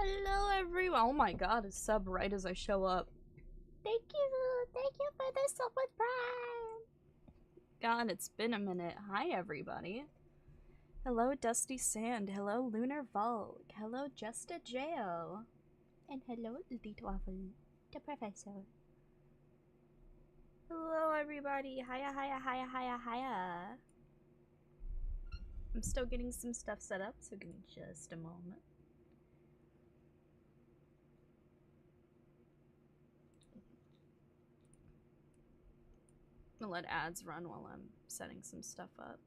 Hello everyone. Oh my god, a sub right as I show up. Thank you for the sub with Prime. God, it's been a minute. Hi everybody. Hello Dusty Sand. Hello Lunar Volk. Hello Justa Jao. And hello Litwaffle, the professor. Hello everybody. Hiya, hiya, hiya, hiya, hiya. I'm still getting some stuff set up, so give me just a moment. I'm gonna let ads run while I'm setting some stuff up.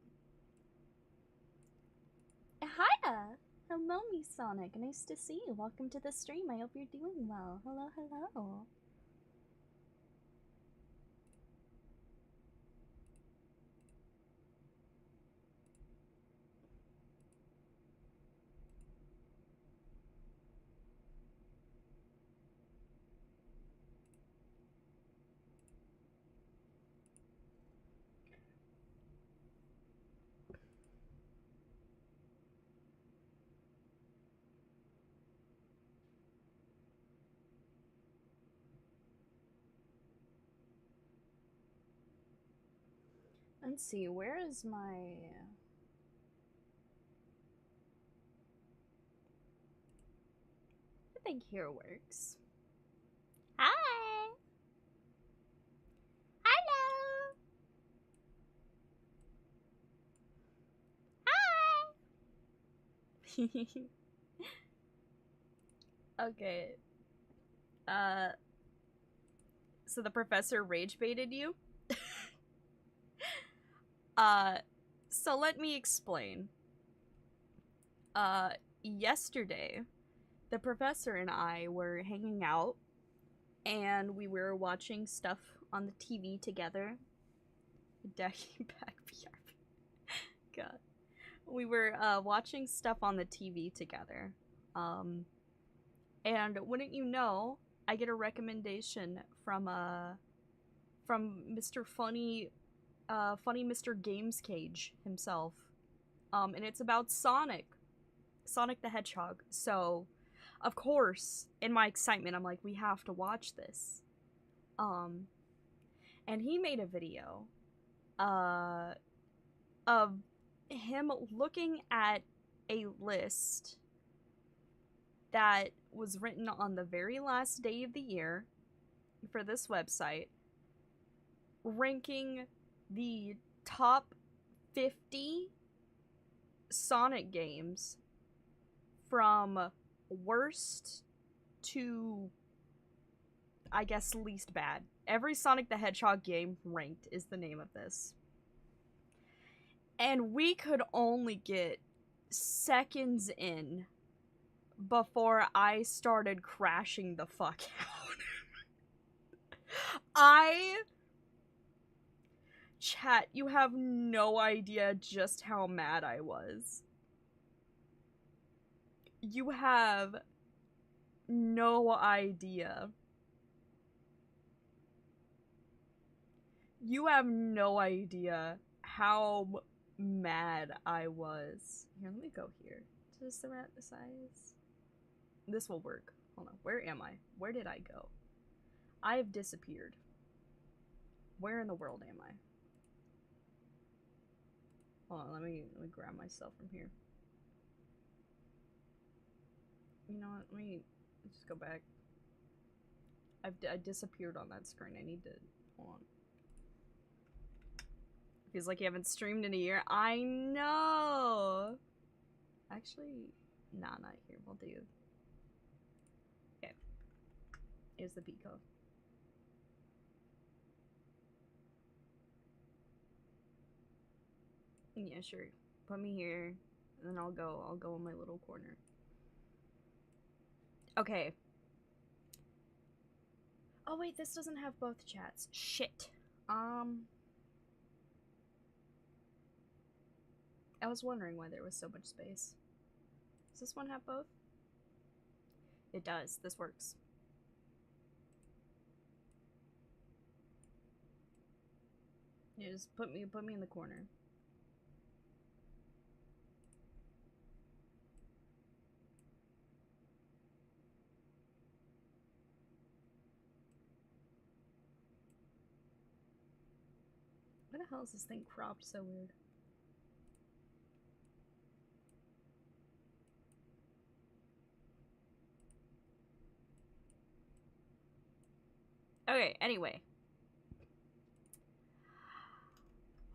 Hiya! Hello, me Sonic. Nice to see you. Welcome to the stream. I hope you're doing well. Hello, hello. Let's see, where is my... I think here works. Hi! Hello! Hi! Okay. So the professor rage baited you? So let me explain. Yesterday, the professor and I were hanging out, and we were watching stuff on the TV together. Daddy back BRB. God. We were watching stuff on the TV together. And wouldn't you know, I get a recommendation from Mr. Funny Mr. Games Cage himself. And it's about Sonic the Hedgehog. So, of course, in my excitement, I'm like, we have to watch this. And he made a video of him looking at a list that was written on the very last day of the year for this website, ranking the top 50 Sonic games from worst to, I guess, least bad. Every Sonic the Hedgehog game ranked is the name of this. And we could only get seconds in before I started crashing the fuck out. Chat, you have no idea just how mad I was. You have no idea. You have no idea how mad I was. Here, let me go here. Just the rat size. This will work. Hold on. Where am I? Where did I go? I have disappeared. Where in the world am I? Hold on, let me grab myself from here. You know what? Let me just go back. I disappeared on that screen. I need to... Hold on. Feels like you haven't streamed in a year. I know! Actually, nah, not here. We'll do... Okay. Here's the PIKO. Yeah, sure. Put me here, and then I'll go in my little corner. Okay. Oh wait, this doesn't have both chats. Shit. I was wondering why there was so much space. Does this one have both? It does. This works. Yeah, just put me in the corner. hell is this thing cropped so weird? Okay, anyway.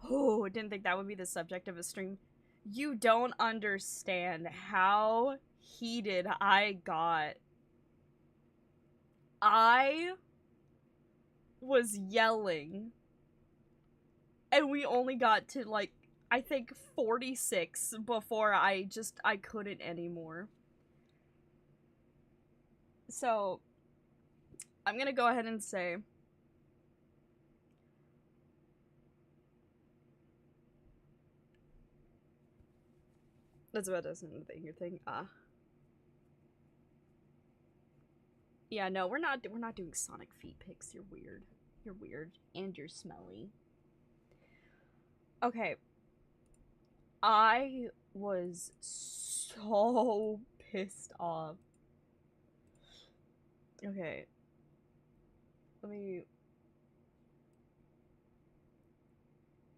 Oh, didn't think that would be the subject of a stream. You don't understand how heated I got. I was yelling. And we only got to, like, I think 46 before I couldn't anymore. So, I'm gonna go ahead and say... That's about to say your thing. Yeah, no, we're not doing Sonic feet pics. You're weird. You're weird. And you're smelly. Okay. I was so pissed off. Okay. Let me...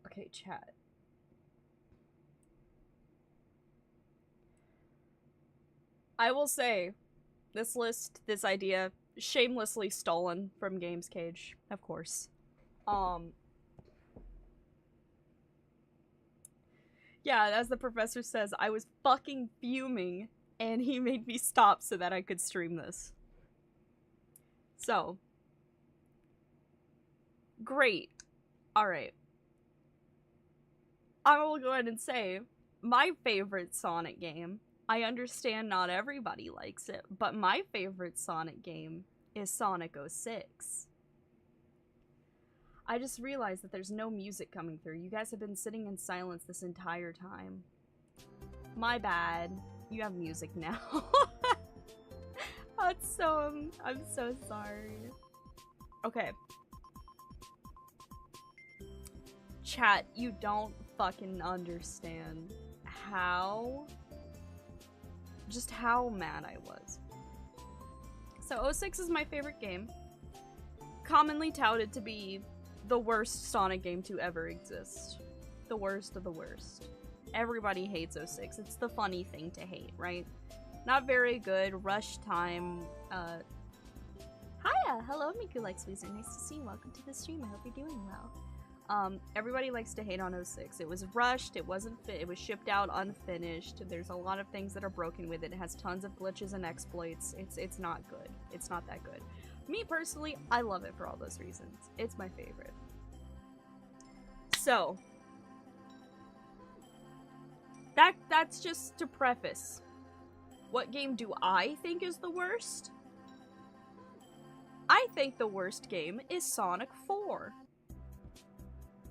Okay, chat. I will say, this list, this idea, shamelessly stolen from Games Cage, of course. Yeah, as the professor says, I was fucking fuming, and he made me stop so that I could stream this. So. Great. Alright. I will go ahead and say, my favorite Sonic game, I understand not everybody likes it, but my favorite Sonic game is Sonic 06. I just realized that there's no music coming through. You guys have been sitting in silence this entire time. My bad. You have music now. I'm so sorry. Okay. Chat, you don't fucking understand just how mad I was. So 06 is my favorite game. Commonly touted to be the worst Sonic game to ever exist. The worst of the worst. Everybody hates 06. It's the funny thing to hate, right? Not very good. Rush time. Hiya! Hello, Miku Likes Weezer. Nice to see you. Welcome to the stream. I hope you're doing well. Everybody likes to hate on 06. It was rushed, it wasn't it was shipped out unfinished, there's a lot of things that are broken with it, it has tons of glitches and exploits, it's not good. It's not that good. Me personally, I love it for all those reasons. It's my favorite. So, that's just to preface. What game do I think is the worst? I think the worst game is Sonic 4.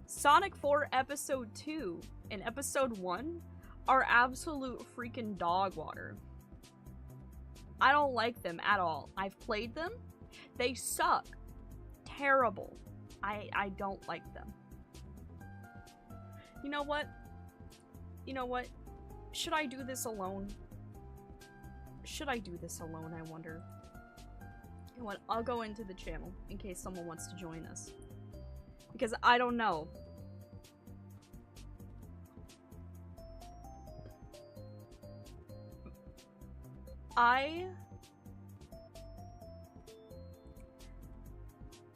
Sonic 4 Episode 2 and Episode 1 are absolute freaking dog water. I don't like them at all. I've played them. They suck. Terrible. I don't like them. You know what? You know what? Should I do this alone? Should I do this alone, I wonder? You know what? I'll go into the channel in case someone wants to join us. Because I don't know.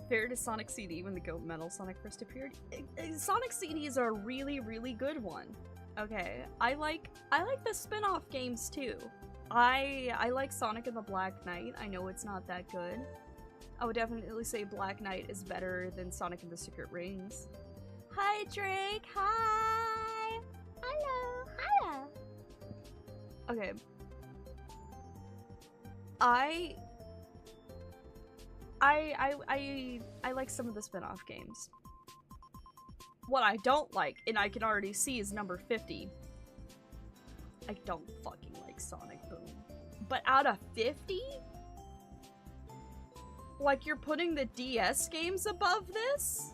Fair to Sonic CD when the Goat Metal Sonic first appeared. Sonic CD is a really, really good one. Okay, I like the spin-off games too. I like Sonic and the Black Knight. I know it's not that good. I would definitely say Black Knight is better than Sonic and the Secret Rings. Hi, Drake. Hi. Hello. Hiya. Okay. I like some of the spin-off games. What I don't like, and I can already see, is number 50. I don't fucking like Sonic Boom. But out of 50? Like, you're putting the DS games above this?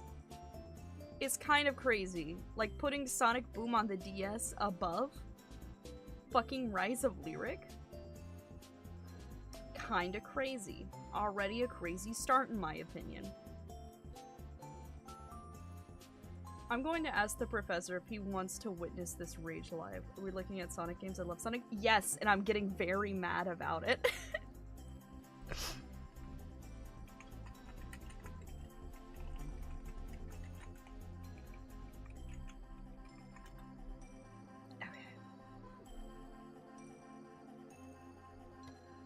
It's kind of crazy. Like, putting Sonic Boom on the DS above fucking Rise of Lyric? Kinda crazy. Already a crazy start, in my opinion. I'm going to ask the professor if he wants to witness this rage live. Are we looking at Sonic games? I love Sonic. Yes, and I'm getting very mad about it.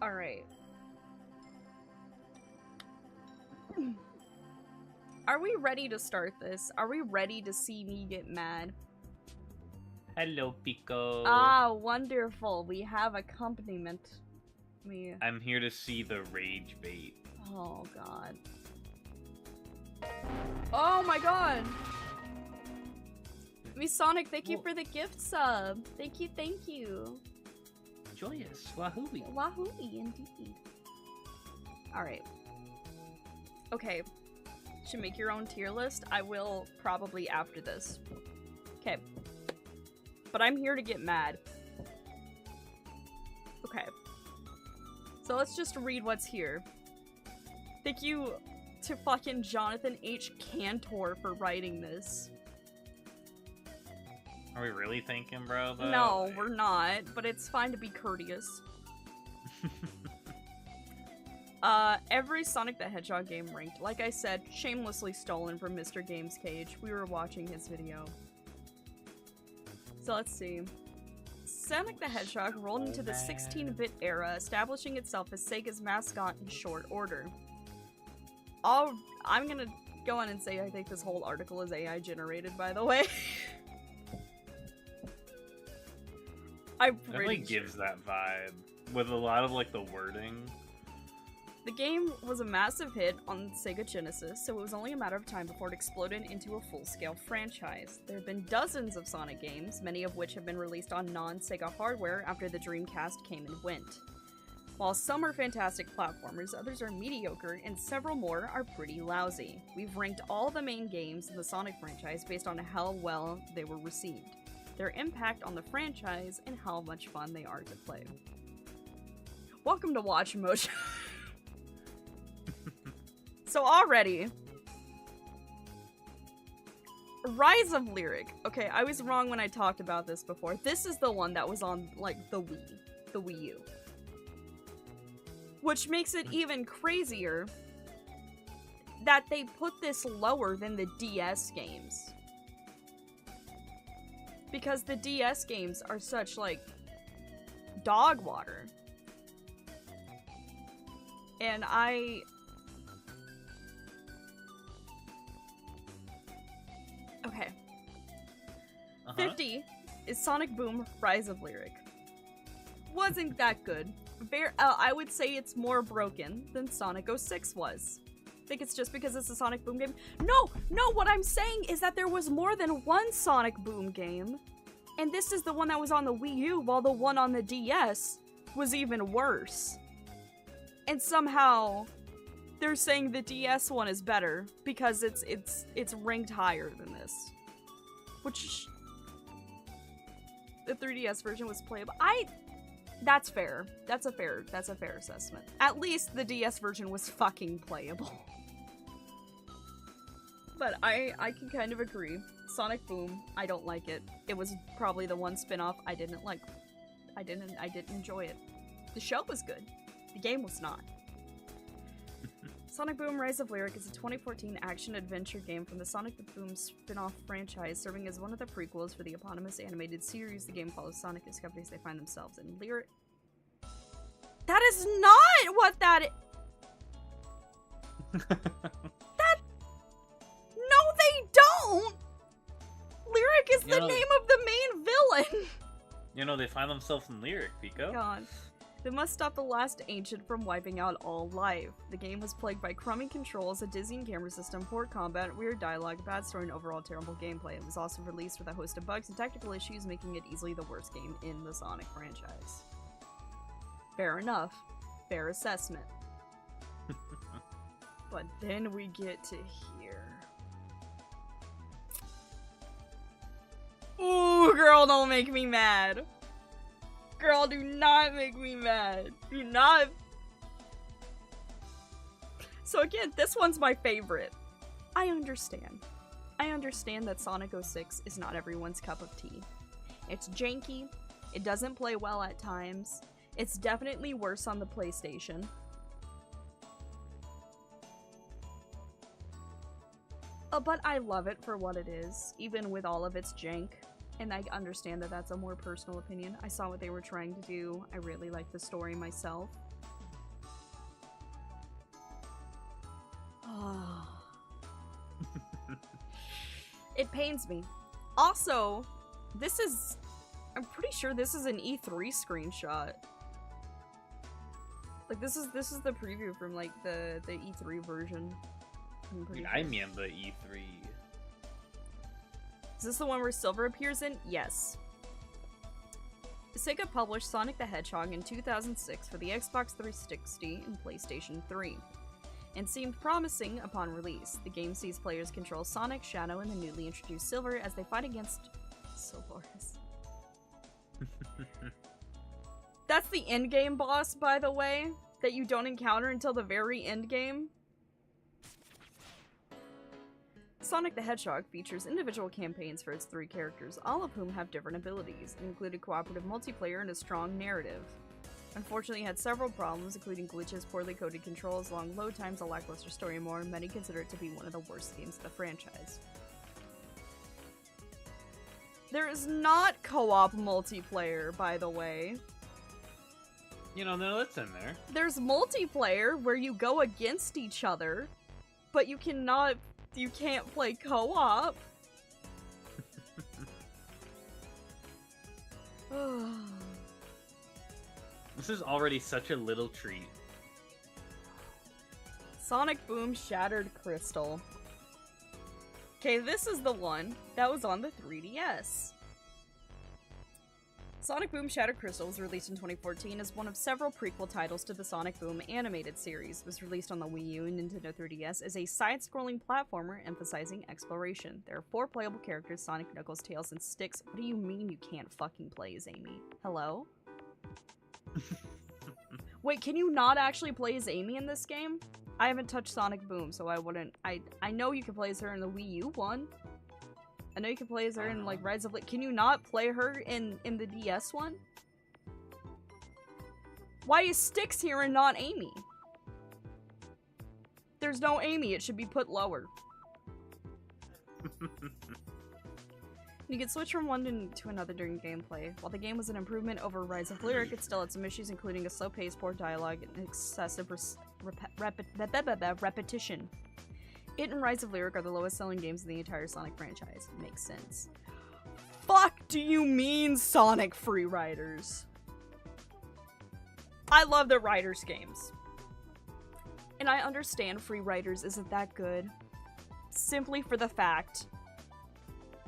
Alright. Are we ready to start this? Are we ready to see me get mad? Hello, PIKO. Ah, wonderful. We have accompaniment. I'm here to see the rage bait. Oh, God. Oh, my God. Sonic, thank you for the gift sub. Thank you, thank you. Joyous. Wahooey. Wahooey, indeed. Alright. Okay. Should make your own tier list. I will probably after this. Okay. But I'm here to get mad. Okay. So let's just read what's here. Thank you to fucking Jonathan H. Cantor for writing this. Are we really thinking, bro? Though? No, we're not, but it's fine to be courteous. Every Sonic the Hedgehog game ranked, like I said, shamelessly stolen from Mr. Games Cage. We were watching his video. So let's see. Sonic the Hedgehog rolled into the 16-bit era, establishing itself as Sega's mascot in short order. I'm gonna go on and say I think this whole article is AI generated, by the way. It really gives that vibe, with a lot of, like, the wording. The game was a massive hit on Sega Genesis, so it was only a matter of time before it exploded into a full-scale franchise. There have been dozens of Sonic games, many of which have been released on non-Sega hardware after the Dreamcast came and went. While some are fantastic platformers, others are mediocre, and several more are pretty lousy. We've ranked all the main games in the Sonic franchise based on how well they were received, their impact on the franchise, and how much fun they are to play. Welcome to Watch Motion. So already, Rise of Lyric. Okay, I was wrong when I talked about this before. This is the one that was on, like, the Wii U. Which makes it even crazier that they put this lower than the DS games. Because the DS games are such, like, dog water. And Okay. 50 is Sonic Boom Rise of Lyric. Wasn't that good. I would say it's more broken than Sonic 06 was. I think it's just because it's a Sonic Boom game. No, what I'm saying is that there was more than one Sonic Boom game, and this is the one that was on the Wii U, while the one on the DS was even worse. And somehow they're saying the DS one is better because it's ranked higher than this. Which the 3DS version was playable. That's fair. That's a fair assessment. At least the DS version was fucking playable. But I can kind of agree. Sonic Boom, I don't like it. It was probably the one spin-off I didn't like. I didn't enjoy it. The show was good. The game was not. Sonic Boom Rise of Lyric is a 2014 action-adventure game from the Sonic the Boom spin-off franchise, serving as one of the prequels for the eponymous animated series. The game follows Sonic as companies they find themselves in Lyric. That is not what that is! That... No, they don't! Lyric is the name of the main villain! You know, they find themselves in Lyric, PIKO. God. They must stop the last ancient from wiping out all life. The game was plagued by crummy controls, a dizzying camera system, poor combat, weird dialogue, bad story, and overall terrible gameplay. It was also released with a host of bugs and technical issues, making it easily the worst game in the Sonic franchise. Fair enough. Fair assessment. But then we get to here. Ooh, girl, don't make me mad. Girl, do not make me mad. Do not. So again, this one's my favorite. I understand. I understand that Sonic 06 is not everyone's cup of tea. It's janky, it doesn't play well at times, it's definitely worse on the PlayStation. But I love it for what it is, even with all of its jank. And I understand that that's a more personal opinion. I saw what they were trying to do. I really like the story myself. It pains me. Also, this is... I'm pretty sure this is an E3 screenshot. Like, this is the preview from, like, the E3 version. Dude, I remember E3. Is this the one where Silver appears in? Yes. Sega published Sonic the Hedgehog in 2006 for the Xbox 360 and PlayStation 3, and seemed promising upon release. The game sees players control Sonic, Shadow, and the newly introduced Silver as they fight against Silvers. That's the endgame boss, by the way, that you don't encounter until the very endgame. Sonic the Hedgehog features individual campaigns for its 3 characters, all of whom have different abilities, and included cooperative multiplayer and a strong narrative. Unfortunately, it had several problems, including glitches, poorly coded controls, long load times, a lackluster story, and more. Many consider it to be one of the worst games of the franchise. There is not co-op multiplayer, by the way. You know, no, that's in there. There's multiplayer where you go against each other, but you can't play co-op. This is already such a little treat. Sonic Boom Shattered Crystal. Okay, this is the one that was on the 3DS. Sonic Boom Shattered Crystal was released in 2014 as one of several prequel titles to the Sonic Boom animated series. It was released on the Wii U and Nintendo 3DS as a side-scrolling platformer emphasizing exploration. There are 4 playable characters: Sonic, Knuckles, Tails, and Sticks. What do you mean you can't fucking play as Amy? Hello? Wait, can you not actually play as Amy in this game? I haven't touched Sonic Boom, so I wouldn't... I know you can play as her in the Wii U one. I know you can play as her in, like, Rise of... Can you not play her in the DS one? Why is Sticks here and not Amy? There's no Amy. It should be put lower. You can switch from one to another during gameplay. While the game was an improvement over Rise of Lyric, it still had some issues, including a slow pace, poor dialogue, and excessive repetition. It and Rise of Lyric are the lowest selling games in the entire Sonic franchise. Makes sense. Fuck do you mean, Sonic Free Riders? I love the Riders games. And I understand Free Riders isn't that good, simply for the fact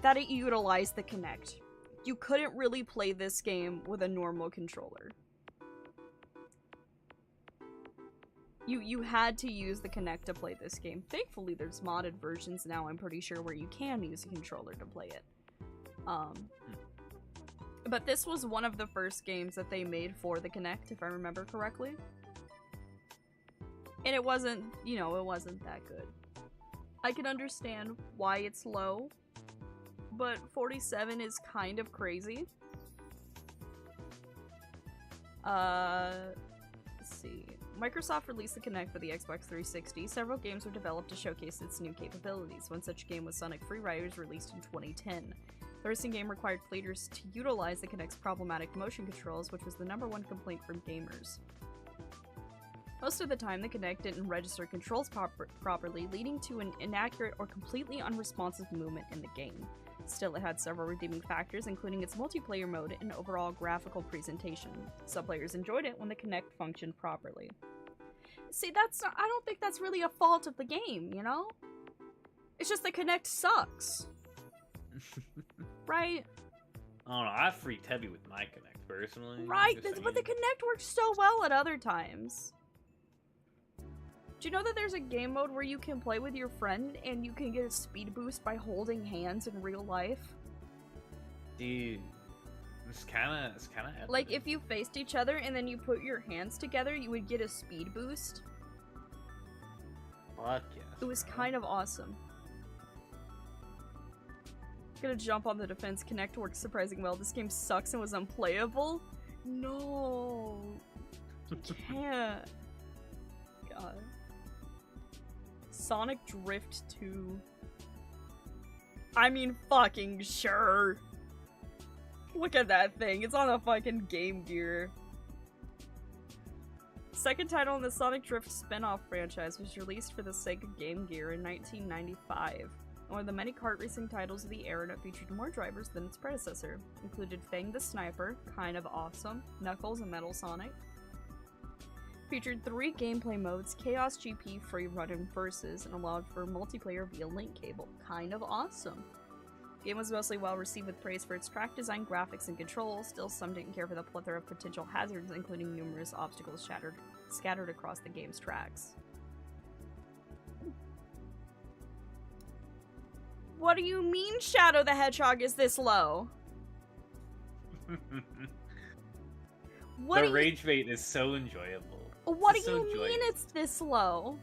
that it utilized the Kinect. You couldn't really play this game with a normal controller. You had to use the Kinect to play this game. Thankfully, there's modded versions now, I'm pretty sure, where you can use a controller to play it. But this was one of the first games that they made for the Kinect, if I remember correctly. And it wasn't, you know, it wasn't that good. I can understand why it's low, but 47 is kind of crazy. Let's see. Microsoft released the Kinect for the Xbox 360. Several games were developed to showcase its new capabilities. One such game was Sonic Free Riders, released in 2010. The racing game required players to utilize the Kinect's problematic motion controls, which was the #1 complaint from gamers. Most of the time, the Kinect didn't register controls properly, leading to an inaccurate or completely unresponsive movement in the game. Still, it had several redeeming factors, including its multiplayer mode and overall graphical presentation. Some players enjoyed it when the Kinect functioned properly. See, that's not, I don't think that's really a fault of the game, you know? It's just the Kinect sucks. Right? I don't know, I freaked heavy with my Kinect, personally. Right, but the Kinect works so well at other times. Do you know that there's a game mode where you can play with your friend and you can get a speed boost by holding hands in real life? Dude, it's kinda epic. Like, if you faced each other and then you put your hands together, you would get a speed boost. Fuck yes, It was bro. kind of awesome. Gonna jump on the defense. Connect works surprisingly well. This game sucks and was unplayable. No. Can't. God. Sonic Drift 2. I mean, fucking sure. Look at that thing. It's on a fucking Game Gear. Second title in the Sonic Drift spin-off franchise was released for the Sega Game Gear in 1995. One of the many kart racing titles of the era that featured more drivers than its predecessor. Included Fang the Sniper, kind of awesome, Knuckles and Metal Sonic. Featured 3 gameplay modes, Chaos GP, Free Run, and Versus, and allowed for multiplayer via link cable, kind of awesome. The game was mostly well received with praise for its track design, graphics, and controls. Still, some didn't care for the plethora of potential hazards, including numerous obstacles scattered across the game's tracks. What do you mean Shadow the Hedgehog is this low? The rage bait is so enjoyable. What do you mean it's this low?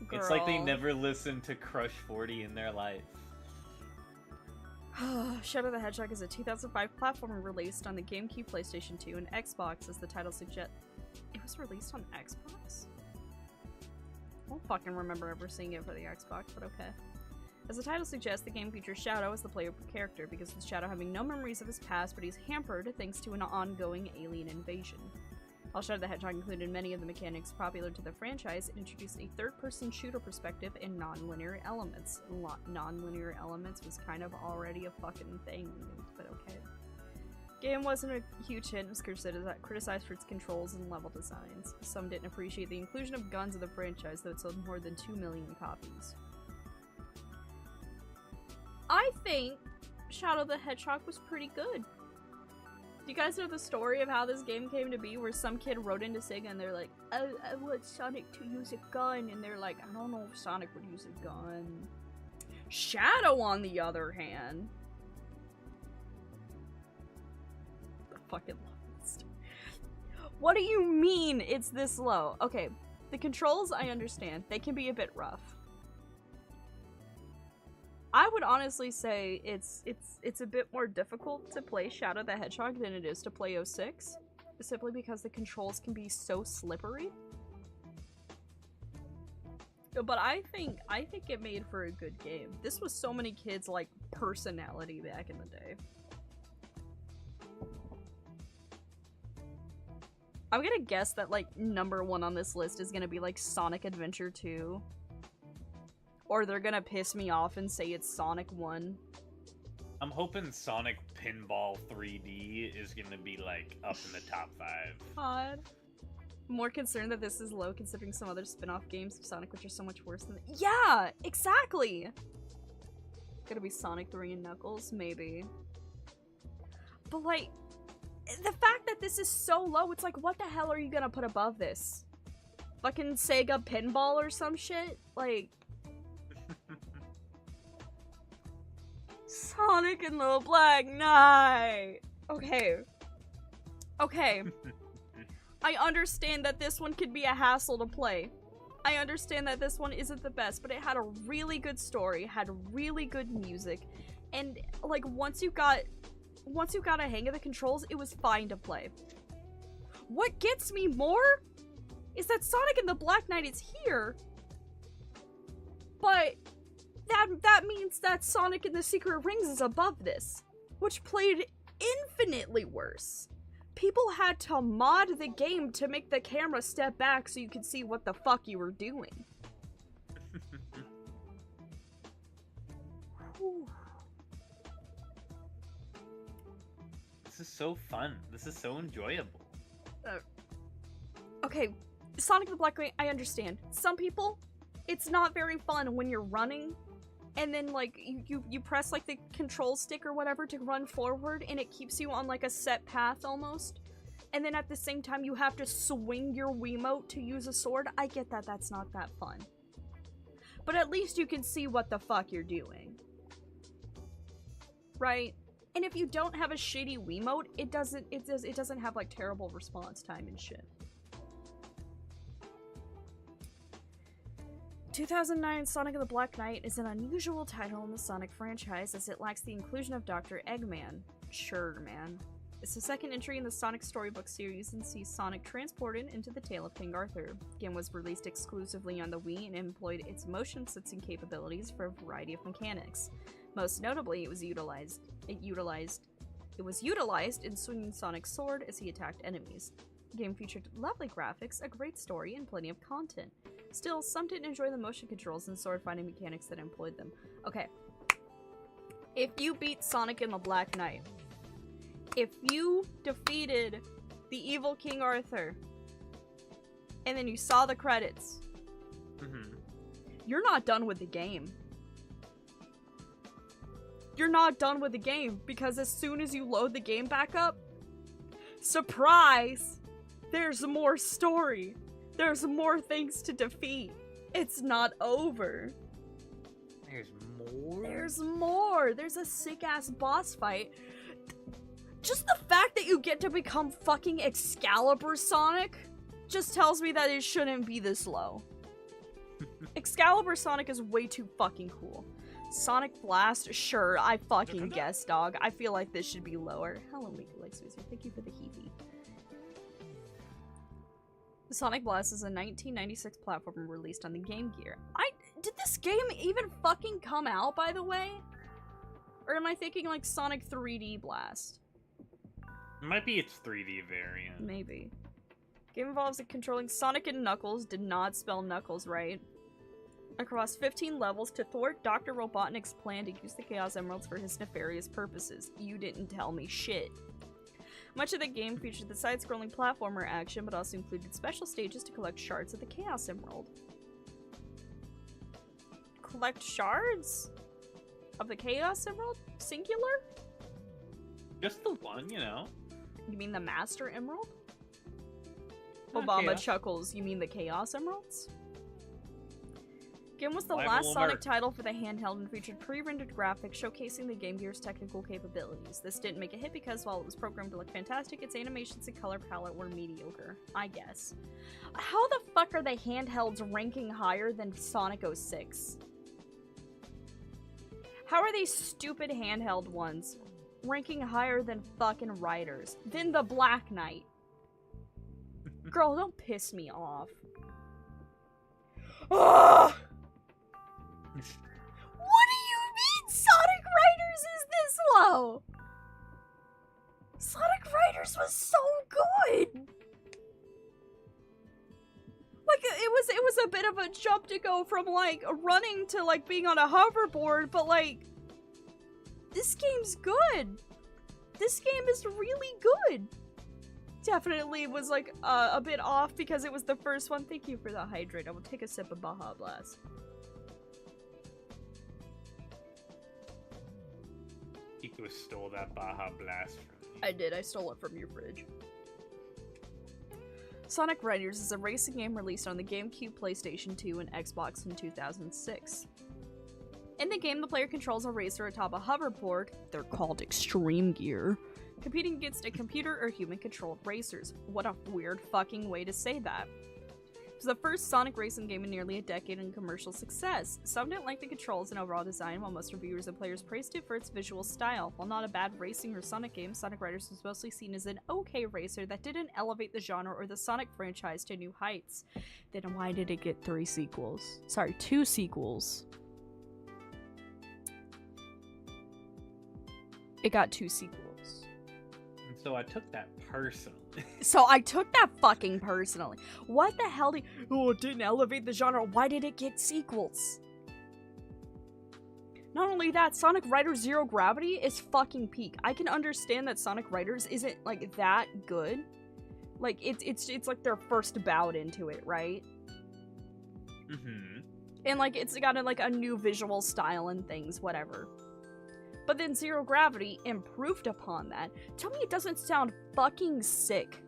Girl. It's like they never listened to Crush 40 in their life. Shadow the Hedgehog is a 2005 platformer released on the GameCube, PlayStation 2, and Xbox, as the title suggests. It was released on Xbox? I don't fucking remember ever seeing it for the Xbox, but okay. As the title suggests, the game features Shadow as the playable character, because with Shadow having no memories of his past, but he's hampered thanks to an ongoing alien invasion. While Shadow the Hedgehog included many of the mechanics popular to the franchise, it introduced a third-person shooter perspective and non-linear elements. Non-linear elements was kind of already a fucking thing, but okay. Game wasn't a huge hit and was criticized for its controls and level designs. Some didn't appreciate the inclusion of guns in the franchise, though it sold more than 2 million copies. I think Shadow the Hedgehog was pretty good. Do you guys know the story of how this game came to be, where some kid wrote into Sega and they're like, I want Sonic to use a gun, and they're like, I don't know if Sonic would use a gun. Shadow, on the other hand, I fucking love this. What do you mean it's this low? Okay, the controls I understand, they can be a bit rough. I would honestly say it's a bit more difficult to play Shadow the Hedgehog than it is to play 06, simply because the controls can be so slippery. But I think it made for a good game. This was so many kids' like personality back in the day. I'm gonna guess that like #1 on this list is gonna be like Sonic Adventure 2. Or they're gonna piss me off and say it's Sonic 1. I'm hoping Sonic Pinball 3D is gonna be, like, up in the top 5. God. More concerned that this is low considering some other spin-off games of Sonic which are so much worse than Yeah! Exactly! Gonna be Sonic 3 and Knuckles? Maybe. But, like, the fact that this is so low, it's like, what the hell are you gonna put above this? Fucking Sega Pinball or some shit? Like... Sonic and the Black Knight! Okay. Okay. I understand that this one could be a hassle to play. I understand that this one isn't the best, but it had a really good story, had really good music, and like once you got a hang of the controls, it was fine to play. What gets me more is that Sonic and the Black Knight is here, but that means that Sonic and the Secret Rings is above this, which played infinitely worse. People had to mod the game to make the camera step back so you could see what the fuck you were doing. This is so fun. This is so enjoyable. Okay, Sonic the Black Knight, I understand. Some people, it's not very fun when you're running, and then like you press like the control stick or whatever to run forward, and it keeps you on like a set path almost. And then at the same time you have to swing your Wiimote to use a sword. I get that that's not that fun. But at least you can see what the fuck you're doing. Right? And if you don't have a shitty Wiimote, it doesn't have like terrible response time and shit. 2009 Sonic and the Black Knight is an unusual title in the Sonic franchise as it lacks the inclusion of Dr. Eggman. Sure, man. It's the second entry in the Sonic storybook series and sees Sonic transported into the Tale of King Arthur. The game was released exclusively on the Wii and employed its motion sensing capabilities for a variety of mechanics. Most notably, it was utilized in swinging Sonic's sword as he attacked enemies. The game featured lovely graphics, a great story, and plenty of content. Still, some didn't enjoy the motion controls and sword-fighting mechanics that employed them. Okay. If you beat Sonic in the Black Knight, if you defeated the evil King Arthur, and then you saw the credits, you're not done with the game. You're not done with the game, because as soon as you load the game back up, surprise! There's more story. There's more things to defeat. It's not over. There's more? There's more. There's a sick-ass boss fight. Just the fact that you get to become fucking Excalibur Sonic just tells me that it shouldn't be this low. Excalibur Sonic is way too fucking cool. Sonic Blast, sure, I fucking guess, dog. I feel like this should be lower. Hello, Mika Lexuser. Thank you for the heebie. Sonic Blast is a 1996 platformer released on the Game Gear. Did this game even fucking come out, by the way? Or am I thinking like Sonic 3D Blast? It might be its 3D variant. Maybe. Game involves controlling Sonic and Knuckles, did not spell Knuckles right, across 15 levels to thwart Dr. Robotnik's plan to use the Chaos Emeralds for his nefarious purposes. You didn't tell me shit. Much of the game featured the side-scrolling platformer action, but also included special stages to collect shards of the Chaos Emerald. Collect shards? Of the Chaos Emerald? Singular? Just the one, you know. You mean the Master Emerald? Not Obama Chaos. chuckles, you mean the Chaos Emeralds? Game was the Libel last Sonic alert. title for the handheld and featured pre-rendered graphics showcasing the Game Gear's technical capabilities. This didn't make a hit because while it was programmed to look fantastic, its animations and color palette were mediocre, I guess. How the fuck are the handhelds ranking higher than Sonic 06? How are these stupid handheld ones ranking higher than fucking Riders? Than the Black Knight? Girl, don't piss me off. Ugh! What do you mean Sonic Riders is this low? Sonic Riders was so good! Like, it was a bit of a jump to go from, like, running to, like, being on a hoverboard, but, like, this game's good. This game is really good. Definitely was, like, a bit off because it was the first one. Thank you for the hydrate. I will take a sip of Baja Blast. PIKO stole that Baja Blast from me. I did. I stole it from your fridge. Sonic Riders is a racing game released on the GameCube, PlayStation 2, and Xbox in 2006. In the game, the player controls a racer atop a hoverboard, they're called Extreme Gear, competing against a computer or human-controlled racers. What a weird fucking way to say that. It was the first Sonic racing game in nearly a decade and commercial success. Some didn't like the controls and overall design, while most reviewers and players praised it for its visual style. While not a bad racing or Sonic game, Sonic Riders was mostly seen as an okay racer that didn't elevate the genre or the Sonic franchise to new heights. Then why did it get 2 sequels? It got 2 sequels. And so I took that personally. So I took that fucking personally. What the hell oh, it didn't elevate the genre. Why did it get sequels? Not only that, Sonic Riders Zero Gravity is fucking peak. I can understand that Sonic Riders isn't, like, that good. Like, it's like their first bout into it, right? Mm-hmm. And, like, it's got, a new visual style and things, whatever. But then Zero Gravity improved upon that. Tell me it doesn't sound fucking sick.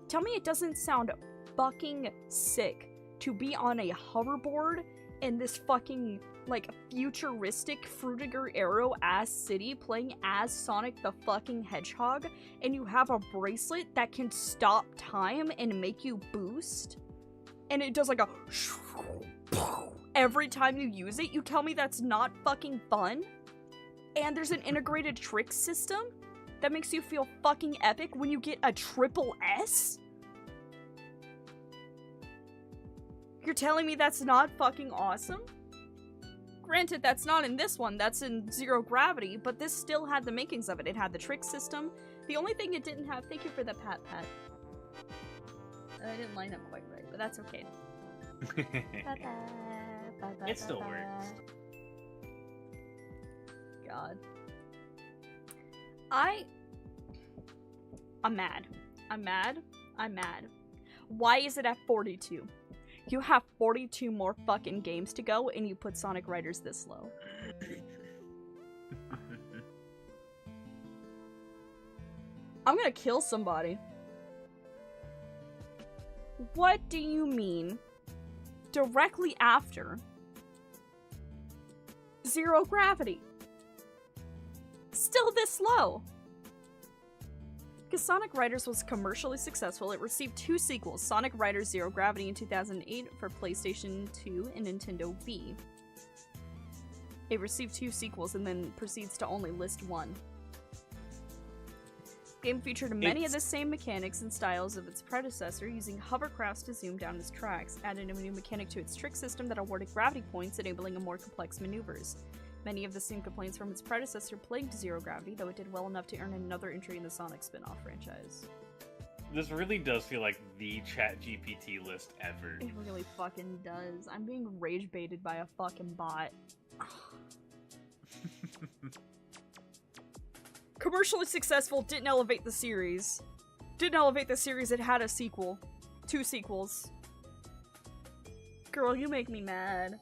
Tell me it doesn't sound fucking sick to be on a hoverboard in this fucking, like, futuristic Frutiger Arrow-ass city playing as Sonic the fucking Hedgehog, and you have a bracelet that can stop time and make you boost, and it does, like, a every time you use it, you tell me that's not fucking fun? And there's an integrated trick system that makes you feel fucking epic when you get a triple S? You're telling me that's not fucking awesome? Granted, that's not in this one, that's in Zero Gravity, but this still had the makings of it. It had the trick system. The only thing it didn't have— thank you for the pat. I didn't line up quite right, but that's okay. It still works. God. I'm mad. I'm mad. I'm mad. Why is it at 42? You have 42 more fucking games to go, and you put Sonic Riders this low. I'm gonna kill somebody. What do you mean? Directly after Zero Gravity. Still this low. Because Sonic Riders was commercially successful, it received 2 sequels, Sonic Riders Zero Gravity in 2008 for PlayStation 2 and Nintendo Wii. It received 2 sequels and then proceeds to only list 1. The game featured many of the same mechanics and styles of its predecessor, using hovercrafts to zoom down its tracks, added a new mechanic to its trick system that awarded gravity points, enabling a more complex maneuvers. Many of the same complaints from its predecessor plagued Zero Gravity, though it did well enough to earn another entry in the Sonic spin-off franchise. This really does feel like the ChatGPT list ever. It really fucking does. I'm being rage baited by a fucking bot. Commercially successful, didn't elevate the series. Didn't elevate the series, it had a sequel. 2 sequels. Girl, you make me mad.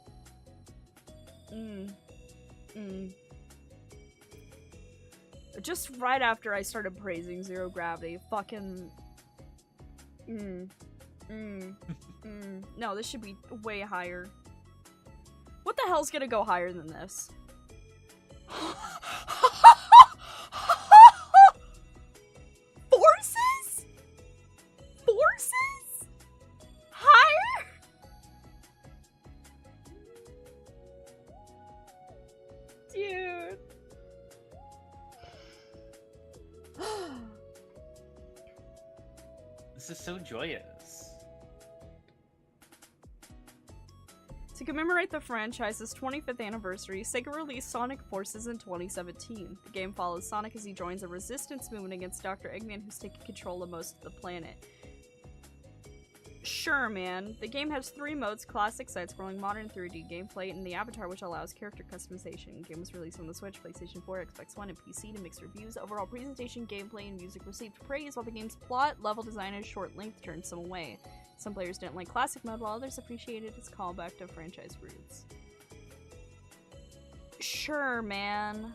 Just right after I started praising Zero Gravity, fucking... No, this should be way higher. What the hell's gonna go higher than this? Forces? Forces? Higher? Dude. This is so joyous. To commemorate the franchise's 25th anniversary, Sega released Sonic Forces in 2017. The game follows Sonic as he joins a resistance movement against Dr. Eggman, who's taking control of most of the planet. Sure, man. The game has 3 modes: classic, side-scrolling, modern, 3D gameplay, and the avatar, which allows character customization. The game was released on the Switch, PlayStation 4, Xbox One, and PC to mixed reviews. Overall presentation, gameplay, and music received praise, while the game's plot, level design, and short length turned some away. Some players didn't like classic mode, while others appreciated its callback to franchise roots. Sure, man.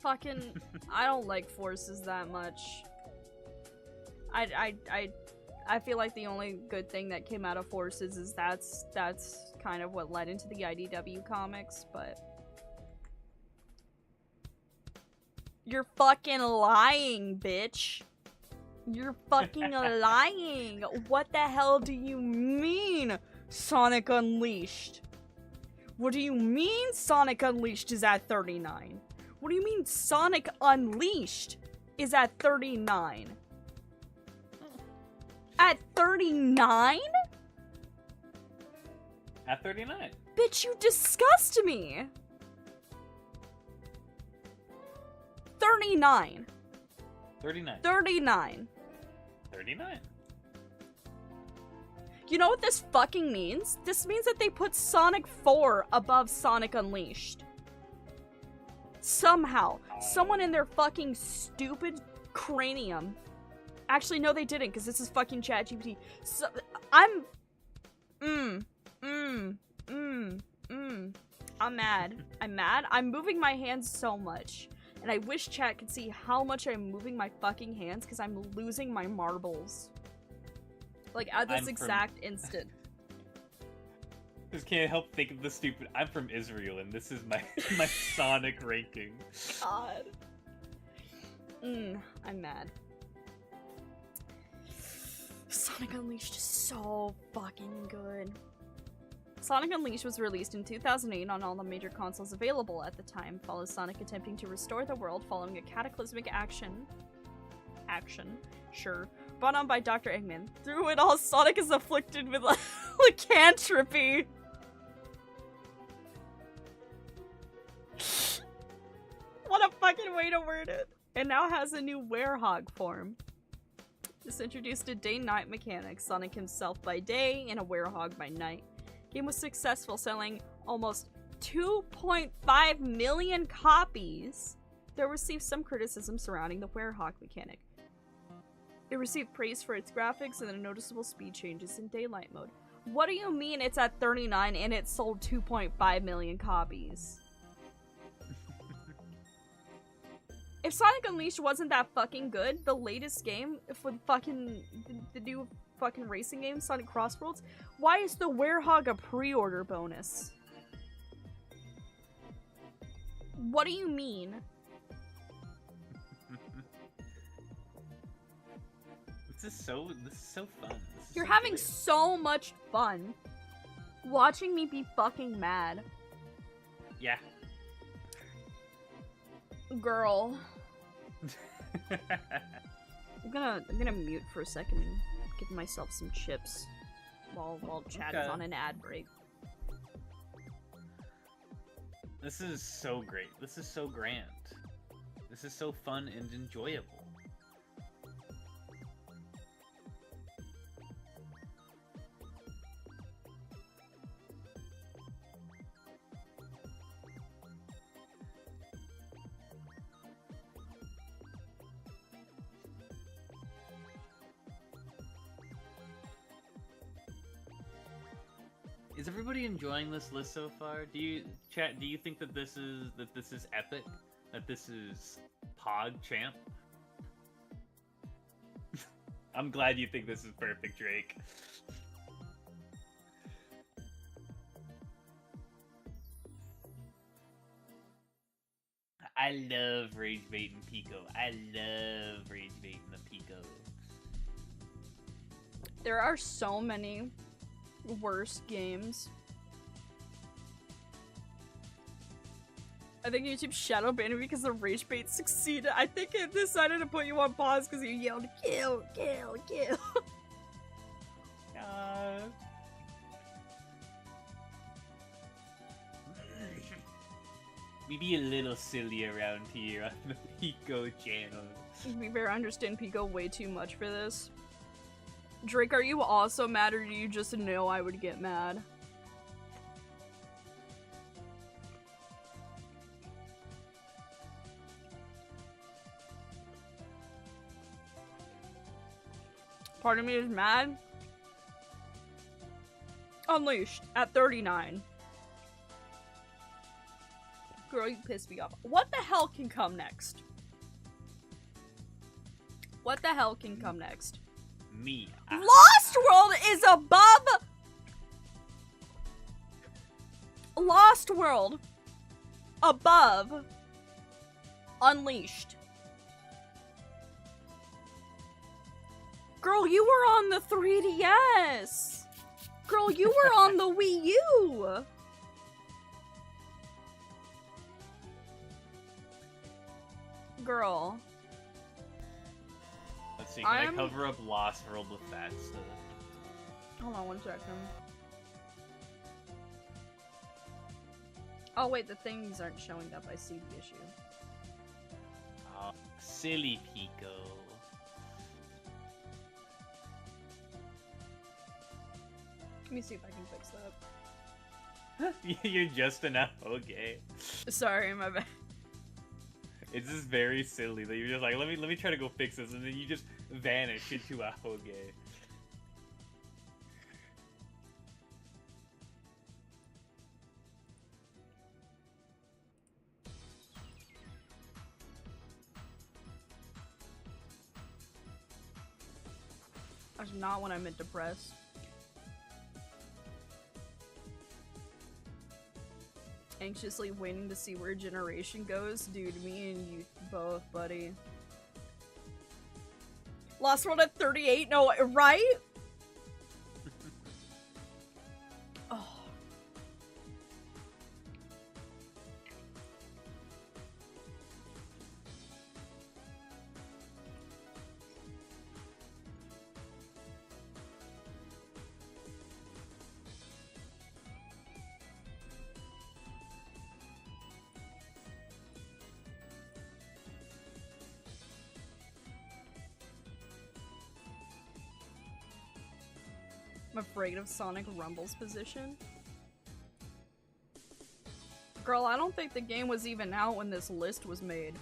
Fucking, I don't like Forces that much. I feel like the only good thing that came out of Forces is that's kind of what led into the IDW comics, but... You're fucking lying, bitch. You're fucking lying. What the hell do you mean, Sonic Unleashed? What do you mean Sonic Unleashed is at 39? What do you mean Sonic Unleashed is at 39? At 39? At 39. Bitch, you disgust me! 39. 39. 39. 39. You know what this fucking means? This means that they put Sonic 4 above Sonic Unleashed. Somehow. Someone in their fucking stupid cranium. Actually, no, they didn't, because this is fucking ChatGPT. So, I'm mad. I'm mad. I'm moving my hands so much. And I wish chat could see how much I'm moving my fucking hands, because I'm losing my marbles. Like, at this exact instant. Just can't help think of the stupid... I'm from Israel, and this is my my Sonic ranking. God. I'm mad. Sonic Unleashed is so fucking good. Sonic Unleashed was released in 2008 on all the major consoles available at the time, follows Sonic attempting to restore the world following a cataclysmic action, sure, brought on by Dr. Eggman. Through it all, Sonic is afflicted with lycanthropy. What a fucking way to word it. And now has a new werehog form. This introduced a day-night mechanic, Sonic himself by day and a werehog by night. Game was successful, selling almost 2.5 million copies. There received some criticism surrounding the werehog mechanic. It received praise for its graphics and the noticeable speed changes in daylight mode. What do you mean it's at 39 and it sold 2.5 million copies? If Sonic Unleashed wasn't that fucking good, the latest game for the new fucking racing game, Sonic Crossworlds, why is the werehog a pre-order bonus? What do you mean? This is so fun. You're having so much fun watching me be fucking mad. Yeah. Girl. I'm gonna mute for a second and give myself some chips while Chad is on an ad break. This is so great. This is so grand. This is so fun and enjoyable. Is everybody enjoying this list so far? Do you think that this is epic? That this is Pog Champ? I'm glad you think this is perfect, Drake. I love rage baiting PIKO. I love rage baiting the PIKO. There are so many worse games. I think YouTube shadow banned me because the rage bait succeeded. I think it decided to put you on pause because you yelled kill, kill, kill. We be a little silly around here on the PIKO channel. To be fair, I understand PIKO way too much for this. Drake, are you also mad, or do you just know I would get mad? Part of me is mad. Unleashed at 39. Girl, you pissed me off. What the hell can come next? What the hell can come next? Me. Lost World is above Lost World above Unleashed. Girl, you were on the 3DS. Girl, you were on the Wii U. Girl. Let's see, can I cover up Lost World with that stuff? Hold on one second. Oh wait, the things aren't showing up. I see the issue. Oh, silly PIKO. Let me see if I can fix that. You're just enough. Okay. Sorry, my bad. It's just very silly that you're just like, let me try to go fix this, and then you just vanish into a hoge. That's not what I meant to press. Anxiously waiting to see where Generation goes. Dude, me and you both, buddy. Lost World at 38? No, right? Oh. I'm afraid of Sonic Rumble's position. Girl, I don't think the game was even out when this list was made.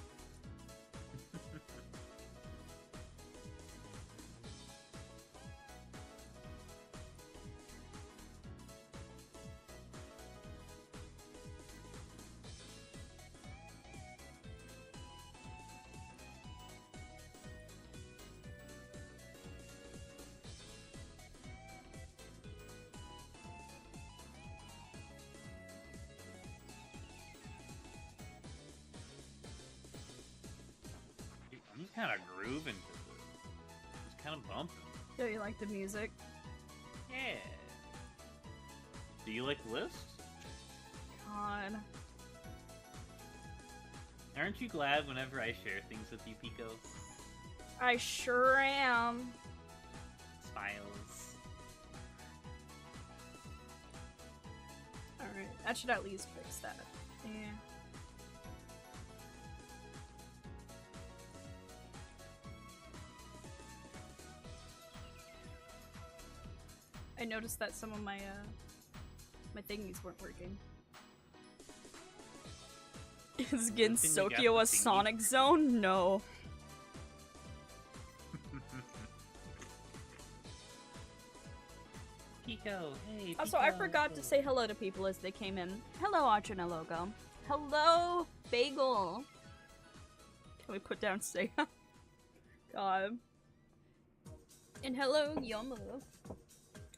I'm kind of grooving to it. It's kind of bumping. Do you like the music? Yeah. Do you like lists? God. Aren't you glad whenever I share things with you, PIKO? I sure am. Smiles. Alright, that should at least fix that. Yeah. I noticed that some of my thingies weren't working. Is Gensokyo a Sonic Zone? No. PIKO, hey, Also, PIKO. I forgot to say hello to people as they came in. Hello, Archana Logo. Hello, Bagel. Can we put down say God. And hello, Yomu.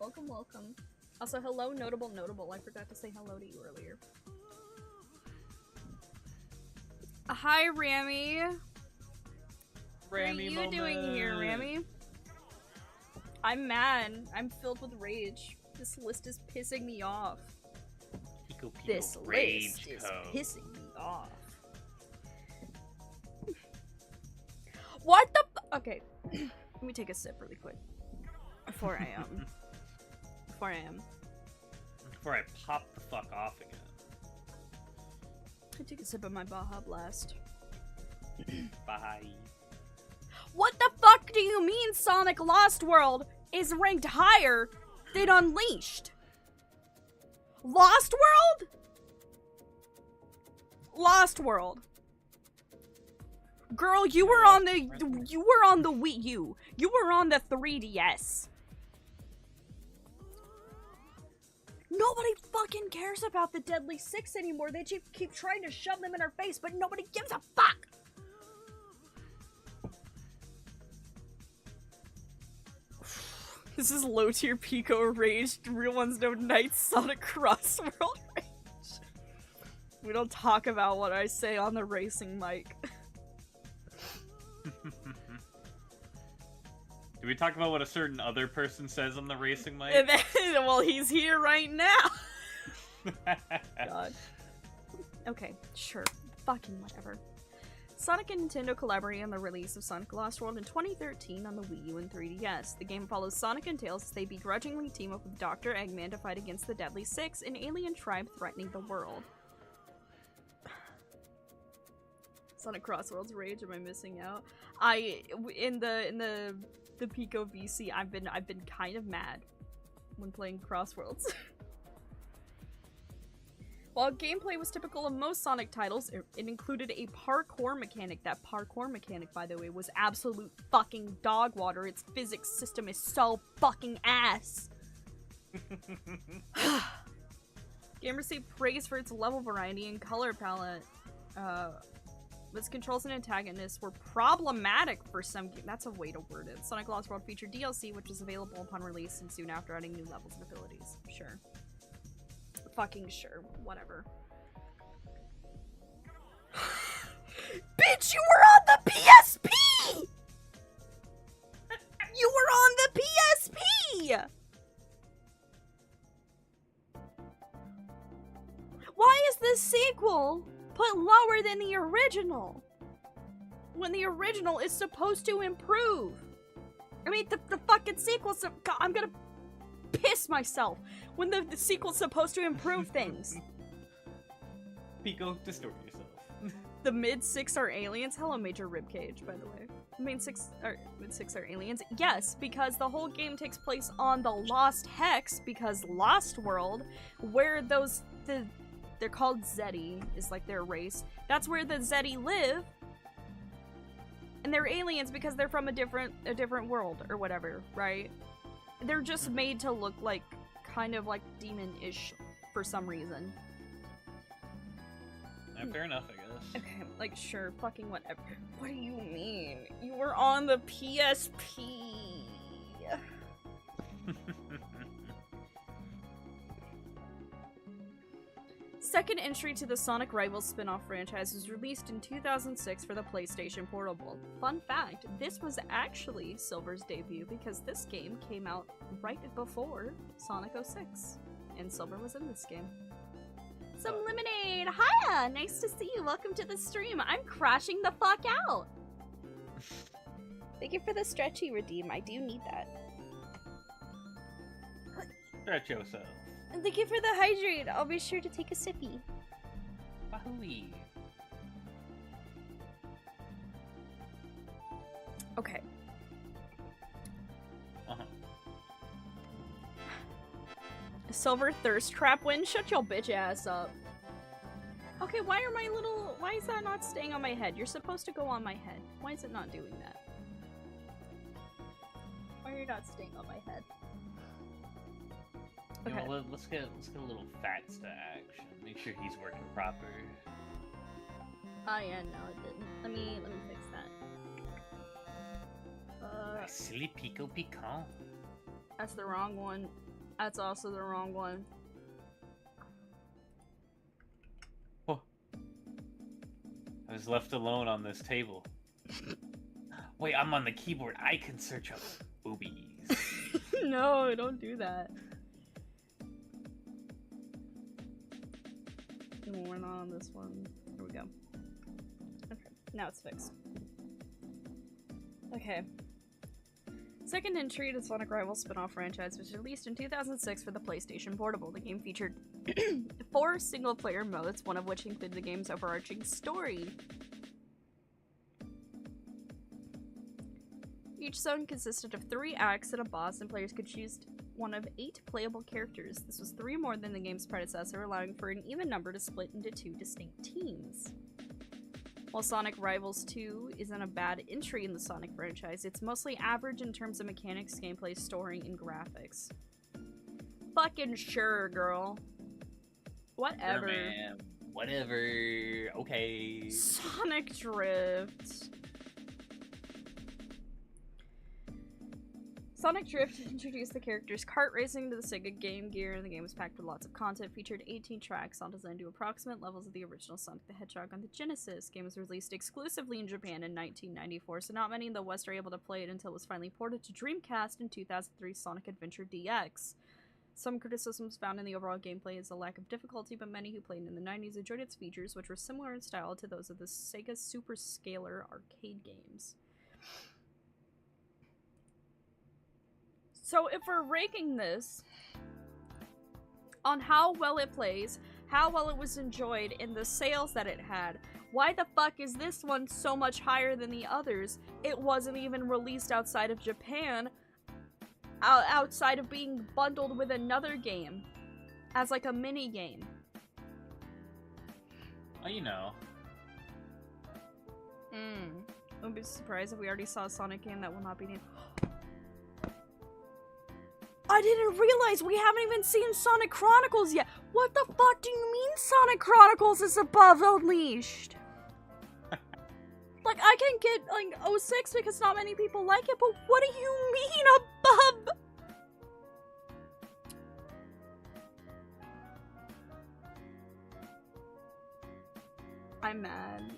Welcome, welcome. Also, hello, Notable. I forgot to say hello to you earlier. Hi, Rami. What are you doing here, Rami? I'm mad. I'm filled with rage. This list is pissing me off. PIKO, This rage list is code. pissing me off. What the f- Okay. Let me take a sip really quick. Before I pop the fuck off again. I take a sip of my Baja Blast. Bye. What the fuck do you mean Sonic Lost World is ranked higher than Unleashed? Lost World? Lost World. Girl, you were on the Wii U. You were on the 3DS. Nobody fucking cares about the Deadly Six anymore. They keep trying to shove them in our face, but nobody gives a fuck. This is low tier PIKO rage. Real ones know Night Sonic Cross World rage. We don't talk about what I say on the racing mic. Do we talk about what a certain other person says on the racing mic? And then, well, he's here right now. God. Okay, sure. Fucking whatever. Sonic and Nintendo collaborate on the release of Sonic Lost World in 2013 on the Wii U and 3DS. The game follows Sonic and Tails as they begrudgingly team up with Dr. Eggman to fight against the Deadly Six, an alien tribe threatening the world. Sonic Crossworld's rage, am I missing out? In the PIKO VC, I've been kind of mad when playing Crossworlds. While gameplay was typical of most Sonic titles, it included a parkour mechanic. That parkour mechanic, by the way, was absolute fucking dog water. Its physics system is so fucking ass. Game received praise for its level variety and color palette. Its controls and antagonists were problematic for some that's a way to word it. Sonic Lost World featured DLC, which was available upon release and soon after adding new levels and abilities. Sure. Fucking sure. Whatever. Bitch, you were on the PSP! You were on the PSP! Why is this sequel put lower than the original? When the original is supposed to improve. I mean, the fucking sequel's... God, I'm gonna piss myself when the sequel's supposed to improve things. PIKO, distort yourself. The mid-6 are aliens. Hello, Major Ribcage, by the way. main six are aliens? Yes, because the whole game takes place on the Lost Hex, because Lost World, where they're called Zeti, is like their race. That's where the Zeti live. And they're aliens because they're from a different world or whatever, right? They're just made to look like kind of like demon-ish for some reason. Fair enough, I guess. Okay, like sure, fucking whatever. What do you mean? You were on the PSP. Second entry to the Sonic Rivals spin-off franchise was released in 2006 for the PlayStation Portable. Fun fact, this was actually Silver's debut because this game came out right before Sonic 06, and Silver was in this game. Some lemonade! Hiya! Nice to see you, welcome to the stream. I'm crashing the fuck out! Thank you for the stretchy redeem, I do need that. Stretch yourself. And thank you for the hydrate. I'll be sure to take a sippy. Wahooey. Okay. Silver thirst trap win? Shut your bitch ass up. Okay, why is that not staying on my head? You're supposed to go on my head. Why is it not doing that? Why are you not staying on my head? Okay. You know, let's get a little facts to action. Make sure he's working proper. Oh yeah, no it didn't. Let me fix that. Silly PIKO Picon. That's the wrong one. That's also the wrong one. Oh. I was left alone on this table. Wait, I'm on the keyboard. I can search up boobies. No, don't do that. No, we're not on this one. There we go. Okay, now it's fixed. Okay. Second entry to Sonic Rivals spin-off franchise was released in 2006 for the PlayStation Portable. The game featured 4 single-player modes, one of which included the game's overarching story. Each zone consisted of 3 acts and a boss, and players could choose one of 8 playable characters. This was 3 more than the game's predecessor, allowing for an even number to split into 2 distinct teams. While Sonic Rivals 2 isn't a bad entry in the Sonic franchise, it's mostly average in terms of mechanics, gameplay, story, and graphics. Fucking sure, girl. Whatever. Sure, man. Whatever. Okay. Sonic Drift. Sonic Drift introduced the characters kart racing to the Sega Game Gear, and the game was packed with lots of content, featured 18 tracks, all designed to approximate levels of the original Sonic the Hedgehog on the Genesis. The game was released exclusively in Japan in 1994, so not many in the West are able to play it until it was finally ported to Dreamcast in 2003's Sonic Adventure DX. Some criticisms found in the overall gameplay is a lack of difficulty, but many who played in the 90s enjoyed its features, which were similar in style to those of the Sega Super Scalar arcade games. So if we're ranking this on how well it plays, how well it was enjoyed, and the sales that it had, why the fuck is this one so much higher than the others? It wasn't even released outside of Japan, outside of being bundled with another game as like a mini game. Oh, you know. I wouldn't be surprised if we already saw a Sonic game that will not be named. I didn't realize we haven't even seen Sonic Chronicles yet! What the fuck do you mean Sonic Chronicles is above Unleashed? Like, I can get, like, 06 because not many people like it, but what do you mean above? I'm mad.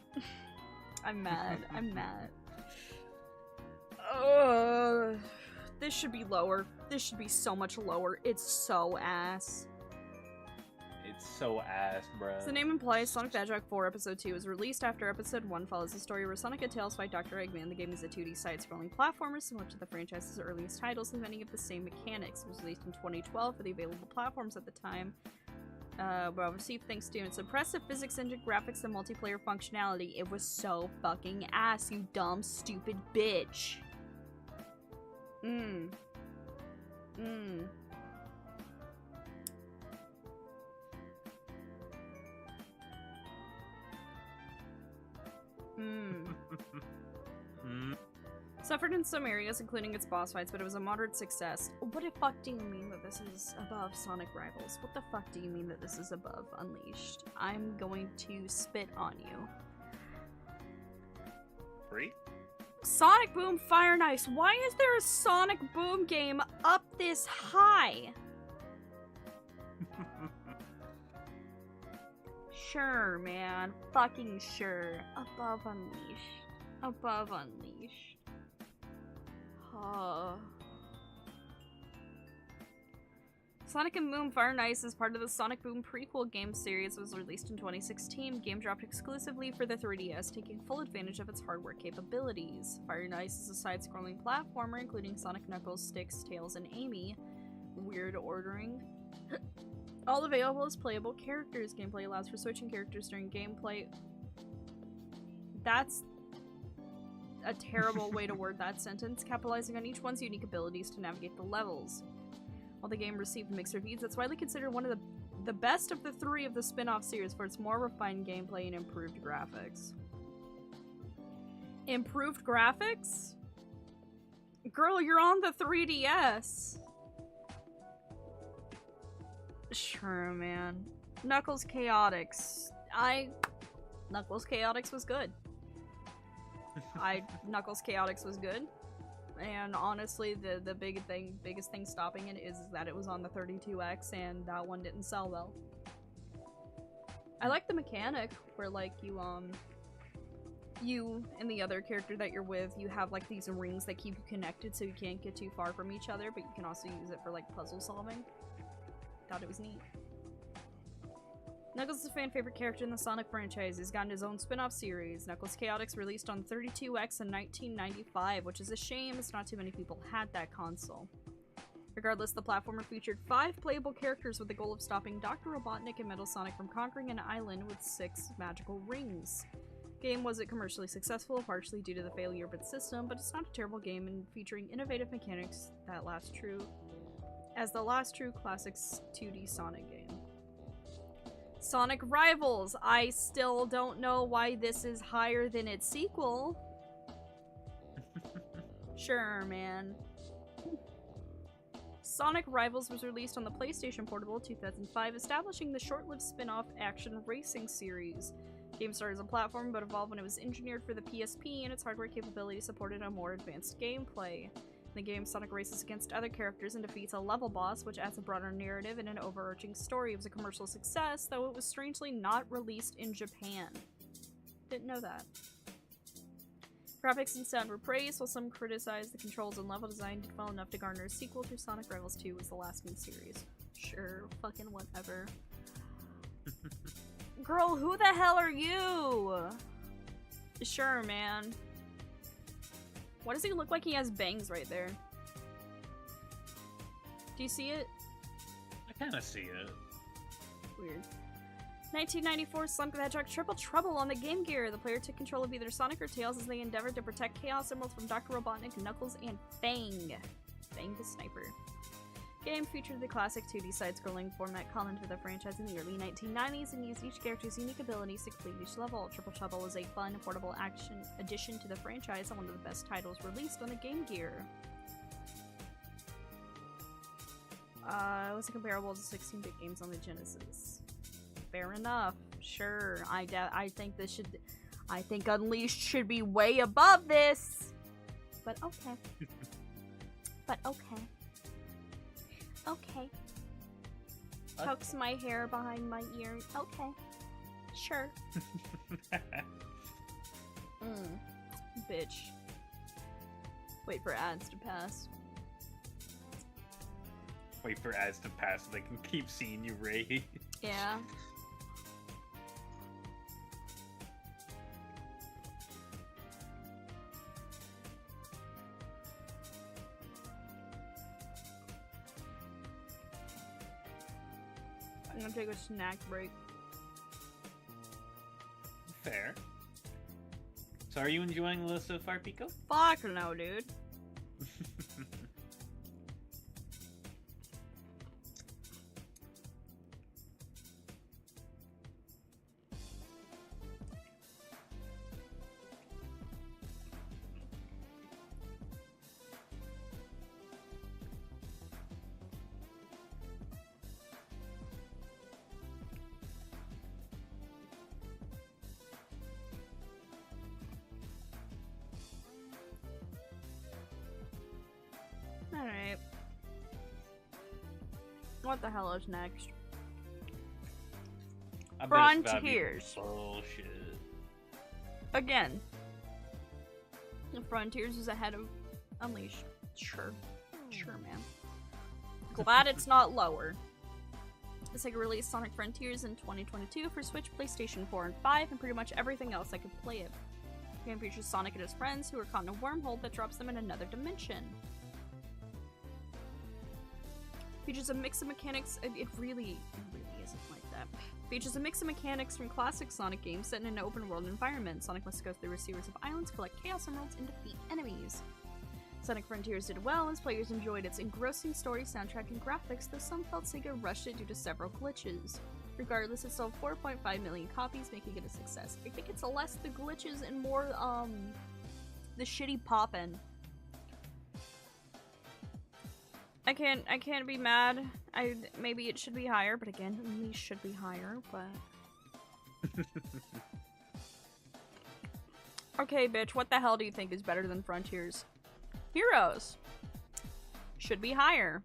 I'm mad. I'm mad. This should be lower. This should be so much lower. It's so ass. It's so ass, bruh. As the name implies, Sonic the Hedgehog 4 Episode 2 was released after Episode 1 follows the story where Sonic and Tails fight Dr. Eggman. The game is a 2D side-scrolling platformer similar to the franchise's earliest titles, with many of the same mechanics. It was released in 2012 for the available platforms at the time. well, received thanks to its impressive physics engine, graphics, and multiplayer functionality. It was so fucking ass, you dumb, stupid bitch. Mmm. Mmm. Mmm. Suffered in some areas, including its boss fights, but it was a moderate success. What the fuck do you mean that this is above Sonic Rivals? What the fuck do you mean that this is above Unleashed? I'm going to spit on you. Free? Sonic Boom Fire and Ice. Why is there a Sonic Boom game up this high? Sure, man. Fucking sure. Above Unleashed. Above Unleashed. Sonic and Boom Fire and Ice is part of the Sonic Boom prequel game series. It was released in 2016. The game dropped exclusively for the 3DS, taking full advantage of its hardware capabilities. Fire and Ice is a side-scrolling platformer, including Sonic, Knuckles, Sticks, Tails, and Amy. Weird ordering. All available as playable characters. Gameplay allows for switching characters during gameplay. That's a terrible way to word that sentence, capitalizing on each one's unique abilities to navigate the levels. While the game received mixed reviews, it's widely considered one of the best of the three of the spin-off series for its more refined gameplay and improved graphics. Improved graphics? Girl, you're on the 3DS! Sure, man. Knuckles Chaotix. Knuckles Chaotix was good. Knuckles Chaotix was good, and honestly, the biggest thing stopping it is that it was on the 32X, and that one didn't sell well. I like the mechanic where, like, you and the other character that you're with, you have like these rings that keep you connected, so you can't get too far from each other, but you can also use it for like puzzle solving. Thought it was neat. Knuckles is a fan-favorite character in the Sonic franchise. He's gotten his own spin-off series. Knuckles Chaotix released on 32X in 1995, which is a shame as not too many people had that console. Regardless, the platformer featured 5 playable characters with the goal of stopping Dr. Robotnik and Metal Sonic from conquering an island with 6 magical rings. The game wasn't commercially successful, partially due to the failure of its system, but it's not a terrible game and featuring innovative mechanics that last true as the last true classic 2D Sonic game. Sonic Rivals. I still don't know why this is higher than its sequel. Sure, man. Sonic Rivals was released on the PlayStation Portable 2005, establishing the short-lived spin-off action racing series. The game started as a platform, but evolved when it was engineered for the PSP, and its hardware capability supported a more advanced gameplay. In the game, Sonic races against other characters and defeats a level boss, which adds a broader narrative and an overarching story. It was a commercial success, though it was strangely not released in Japan. Didn't know that. Graphics and sound were praised, while some criticized the controls and level design did well enough to garner a sequel to Sonic Rivals 2 was the last in the series. Sure, fucking whatever. Girl, who the hell are you? Sure, man. Why does he look like he has bangs right there? Do you see it? I kind of see it. Weird. 1994 Sonic the Hedgehog Triple Trouble on the Game Gear. The player took control of either Sonic or Tails as they endeavored to protect Chaos Emeralds from Dr. Robotnik, Knuckles, and Fang. Fang the Sniper. Game featured the classic 2D side-scrolling format common to the franchise in the early 1990s and used each character's unique abilities to complete each level. Triple Trouble was a fun, portable action addition to the franchise and one of the best titles released on the Game Gear. It was comparable to 16-bit games on the Genesis. Fair enough. Sure. I think this should... I think Unleashed should be way above this! But okay. But okay. Okay. Tucks my hair behind my ear. Okay. Sure. Bitch. Wait for ads to pass. Wait for ads to pass so they can keep seeing you, Ray. Yeah. I'm gonna take a snack break. Fair. So are you enjoying the list so far, PIKO? Fuck no, dude. Alright. What the hell is next? I bet it's about to be Frontiers. Bullshit. Again. The Frontiers is ahead of Unleashed. Sure. Sure, man. Glad it's not lower. The Sega released Sonic Frontiers in 2022 for Switch, PlayStation 4 and 5, and pretty much everything else that could play it. The game features Sonic and his friends who are caught in a wormhole that drops them in another dimension. Features a mix of mechanics. It really isn't like that. Features a mix of mechanics from classic Sonic games set in an open world environment. Sonic must go through a series of islands, collect Chaos Emeralds, and defeat enemies. Sonic Frontiers did well as players enjoyed its engrossing story, soundtrack, and graphics, though some felt Sega rushed it due to several glitches. Regardless, it sold 4.5 million copies, making it a success. I think it's less the glitches and more the shitty poppin'. I can't be mad. Maybe it should be higher, but again, these should be higher, but okay, bitch, what the hell do you think is better than Frontiers? Heroes should be higher.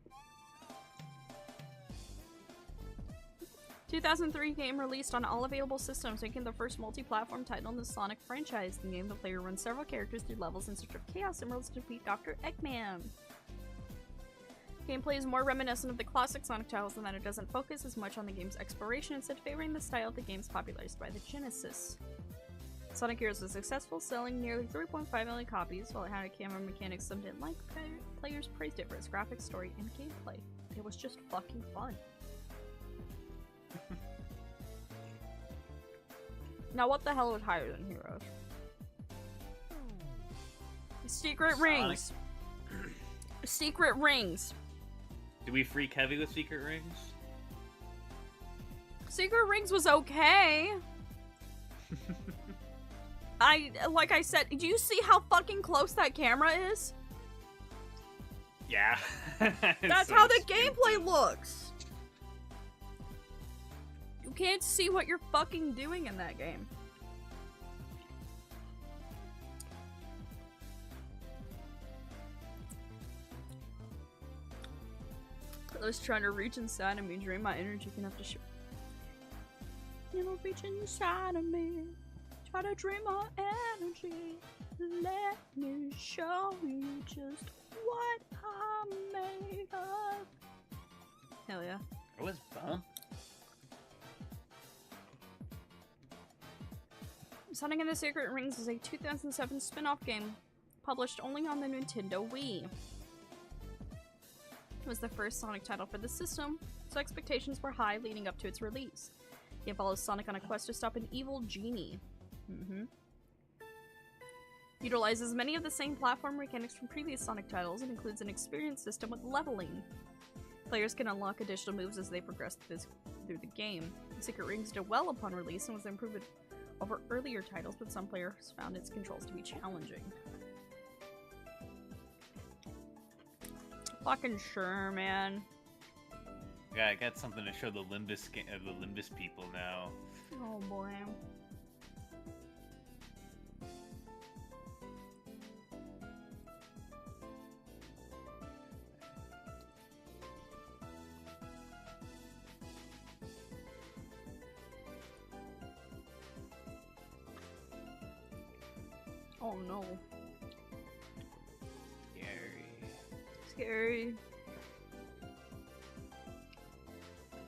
2003 game released on all available systems, making the first multi-platform title in the Sonic franchise. In the game, the player runs several characters through levels in search of Chaos Emeralds to defeat Dr. Eggman. Gameplay is more reminiscent of the classic Sonic titles in that it doesn't focus as much on the game's exploration, instead favoring the style of the games popularized by the Genesis. Sonic Heroes was successful, selling nearly 3.5 million copies. While it had a camera mechanics some didn't like, players praised it for its graphics, story, and gameplay. It was just fucking fun. Now what the hell was higher than Heroes? Secret Rings! Secret Rings! Do we freak heavy with Secret Rings? Secret Rings was okay. Like I said, do you see how fucking close that camera is? Yeah. That's so how the stupid. gameplay looks. You can't see what you're fucking doing in that game. I was trying to reach inside of me, drain my energy enough to show. You know, reach inside of me, try to drain my energy. Let me show you just what I'm made of. Hell yeah. It was bump. Sonic and the Secret Rings is a 2007 spin-off game published only on the Nintendo Wii. It was the first Sonic title for the system, so expectations were high leading up to its release. It follows Sonic on a quest to stop an evil genie. Utilizes many of the same platform mechanics from previous Sonic titles and includes an experience system with leveling. Players can unlock additional moves as they progress through the game. The Secret Rings did well upon release and was improved over earlier titles, but some players found its controls to be challenging. Fucking sure, man. Yeah, I got something to show the Limbus people now. Oh boy. Oh no. Scary.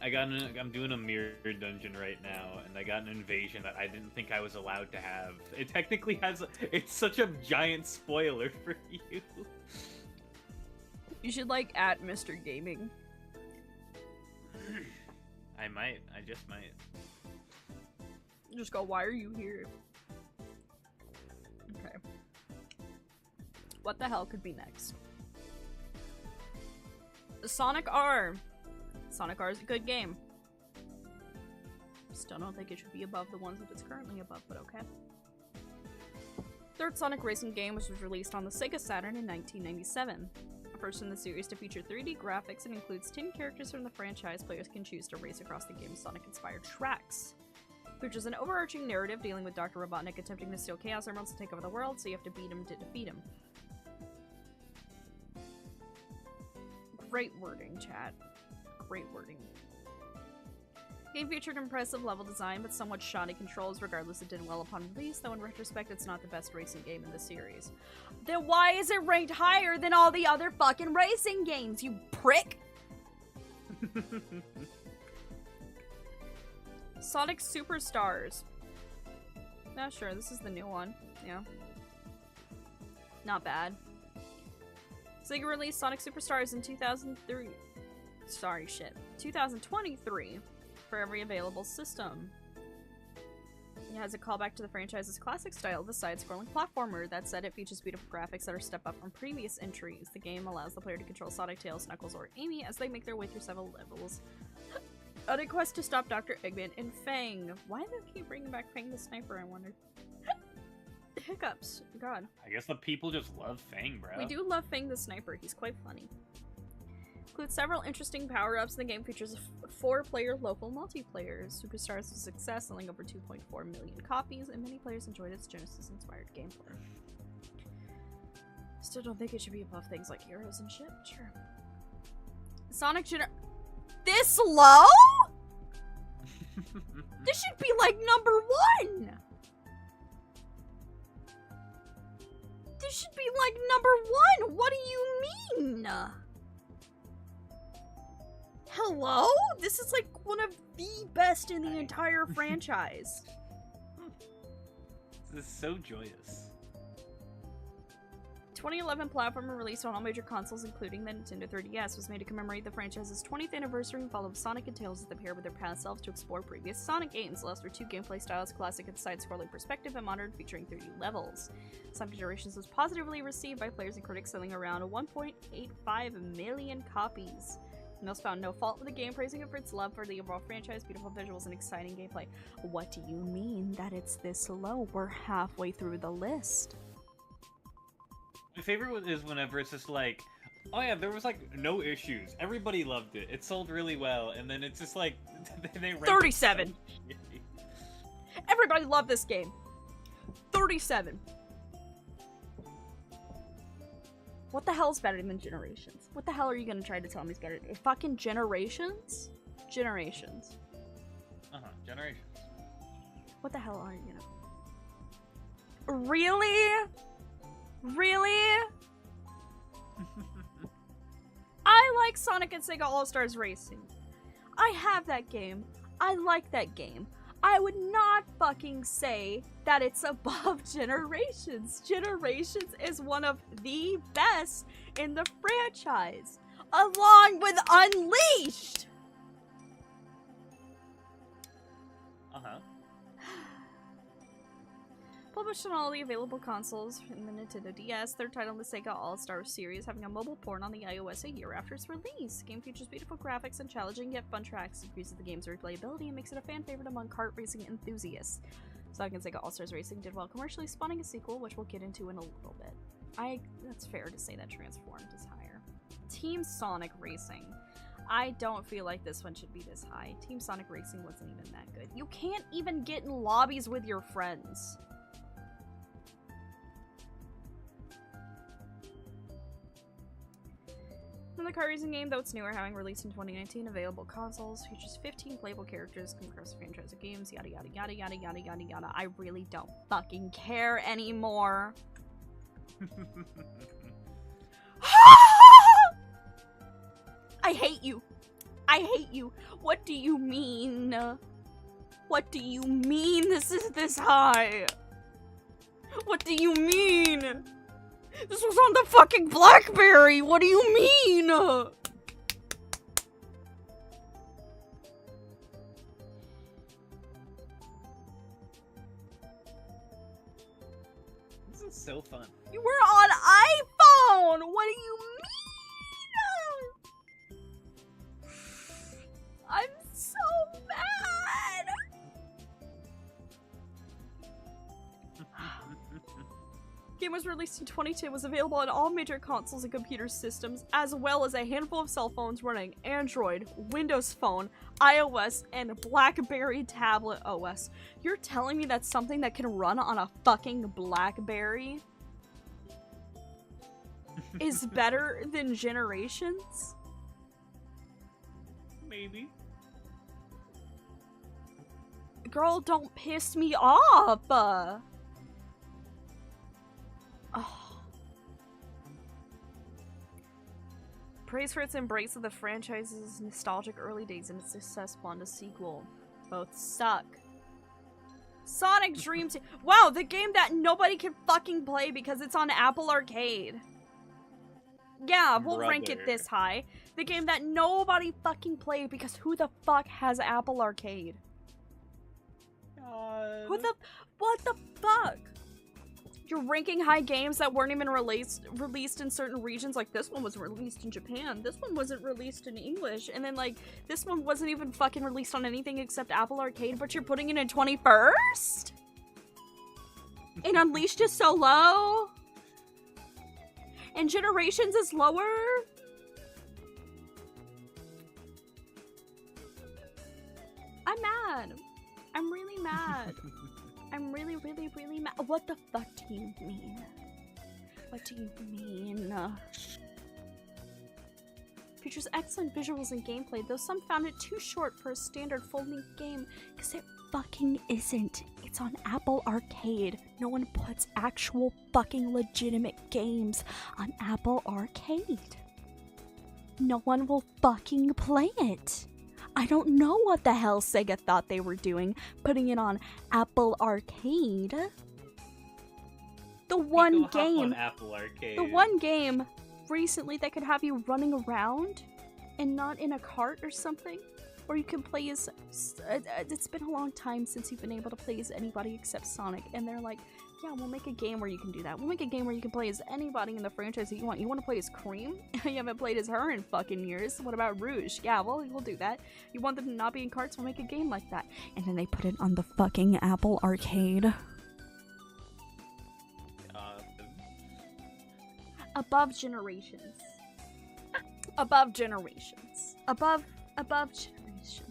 I'm doing a mirror dungeon right now, and I got an invasion that I didn't think I was allowed to have. It technically has, it's such a giant spoiler for you. You should like at Mr. Gaming. I might. I just might. Just go, why are you here? Okay. What the hell could be next? Sonic R. Sonic R is a good game. Still don't think it should be above the ones that it's currently above, but okay. Third Sonic racing game, which was released on the Sega Saturn in 1997. First in the series to feature 3D graphics and includes 10 characters from the franchise players can choose to race across the game's Sonic-inspired tracks. Features an overarching narrative dealing with Dr. Robotnik attempting to steal Chaos Emeralds to take over the world, so you have to beat him to defeat him. Great wording, chat. Great wording. Game featured impressive level design, but somewhat shoddy controls. Regardless, it did well upon release, though in retrospect, it's not the best racing game in the series. Then why is it ranked higher than all the other fucking racing games, you prick? Sonic Superstars. Yeah, sure, this is the new one. Yeah. Not bad. Sega released Sonic Superstars in 2003. Sorry, shit. 2023. For every available system. It has a callback to the franchise's classic style of a side-scrolling platformer. That said, it features beautiful graphics that are step up from previous entries. The game allows the player to control Sonic, Tails, Knuckles, or Amy as they make their way through several levels on a quest to stop Dr. Eggman and Fang. Why do they keep bringing back Fang the Sniper, I wonder? Hiccups. God. I guess the people just love Fang, bro. We do love Fang the Sniper. He's quite funny. Includes several interesting power-ups. The game features a 4-player local multiplayer. Superstars was a success, selling over 2.4 million copies, and many players enjoyed its Genesis-inspired gameplay. Still don't think it should be above things like Heroes and shit. Sure. Sonic this low? This should be like #1! This should be like #1! What do you mean? Hello? This is like one of the best in the entire franchise. This is so joyous. 2011 platformer released on all major consoles, including the Nintendo 3DS, was made to commemorate the franchise's 20th anniversary and follow Sonic and Tails as they pair with their past selves to explore previous Sonic games. Allows for 2 gameplay styles, classic and side-scrolling perspective, and modern, featuring 3D levels. Sonic Generations was positively received by players and critics, selling around 1.85 million copies. Mills found no fault with the game, praising it for its love for the overall franchise, beautiful visuals, and exciting gameplay. What do you mean that it's this low? We're halfway through the list. My favorite is whenever it's just like, oh yeah, there was like no issues. Everybody loved it. It sold really well, and then it's just like they 37. Everybody loved this game. 37. What the hell's better than Generations? What the hell are you gonna try to tell me is better? Fucking Generations? Generations. Generations. What the hell are you gonna... Really? Really? I like Sonic and Sega All-Stars Racing. I have that game. I like that game. I would not fucking say that it's above Generations. Generations is one of the best in the franchise, along with Unleashed. Published on all the available consoles in the Nintendo DS, third title in the Sega All-Stars series, having a mobile port on the iOS a year after its release. The game features beautiful graphics and challenging yet fun tracks. It increases the game's replayability and makes it a fan favorite among kart racing enthusiasts. Sonic and Sega All-Stars Racing did well commercially, spawning a sequel, which we'll get into in a little bit. That's fair to say that Transformed is higher. Team Sonic Racing. I don't feel like this one should be this high. Team Sonic Racing wasn't even that good. You can't even get in lobbies with your friends. The car racing game, though it's newer, having released in 2019, available consoles, features 15 playable characters, across a franchise of games, yada yada yada yada yada yada yada. I really don't fucking care anymore. I hate you. I hate you. What do you mean? What do you mean this is this high? What do you mean? This was on the fucking BlackBerry! What do you mean? is so fun. You were on iPhone! What do you mean? I'm so mad! Game was released in 2010, was available on all major consoles and computer systems, as well as a handful of cell phones running Android, Windows Phone, iOS, and BlackBerry tablet OS. You're telling me that's something that can run on a fucking BlackBerry is better than Generations? Maybe. Girl, don't piss me off! Oh. Praise for its embrace of the franchise's nostalgic early days and its success spawned a sequel. Both suck. Sonic Dream Team. Wow, the game that nobody can fucking play because it's on Apple Arcade. Yeah, we'll rank it this high. The game that nobody fucking played because who the fuck has Apple Arcade? God. What the fuck? You're ranking high games that weren't even released in certain regions. Like, this one was released in Japan. This one wasn't released in English. And then, like, this one wasn't even fucking released on anything except Apple Arcade, but you're putting it in 21st? And Unleashed is so low? And Generations is lower? I'm mad. I'm really mad. I'm really, really, really mad. What the fuck do you mean? What do you mean? Features excellent visuals and gameplay, though some found it too short for a standard full-length game, because it fucking isn't. It's on Apple Arcade. No one puts actual fucking legitimate games on Apple Arcade. No one will fucking play it. I don't know what the hell Sega thought they were doing, putting it on Apple Arcade. The one game recently that could have you running around and not in a cart or something, or you can play as. It's been a long time since you've been able to play as anybody except Sonic, and they're like, yeah, we'll make a game where you can do that. We'll make a game where you can play as anybody in the franchise that you want. You want to play as Cream? You haven't played as her in fucking years. What about Rouge? Yeah, well, we'll do that. You want them to not be in carts? We'll make a game like that. And then they put it on the fucking Apple Arcade. Above Generations. Above Generations. Above Generations.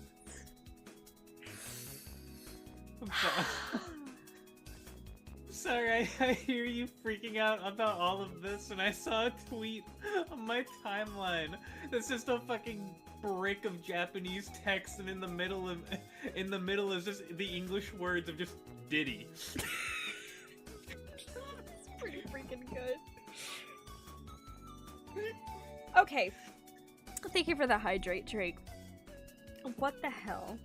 Sorry, I hear you freaking out about all of this, and I saw a tweet on my timeline that's just a fucking brick of Japanese text, and in the middle is just the English words of just Diddy. It's pretty freaking good. Okay. Thank you for the hydrate, Drake. What the hell?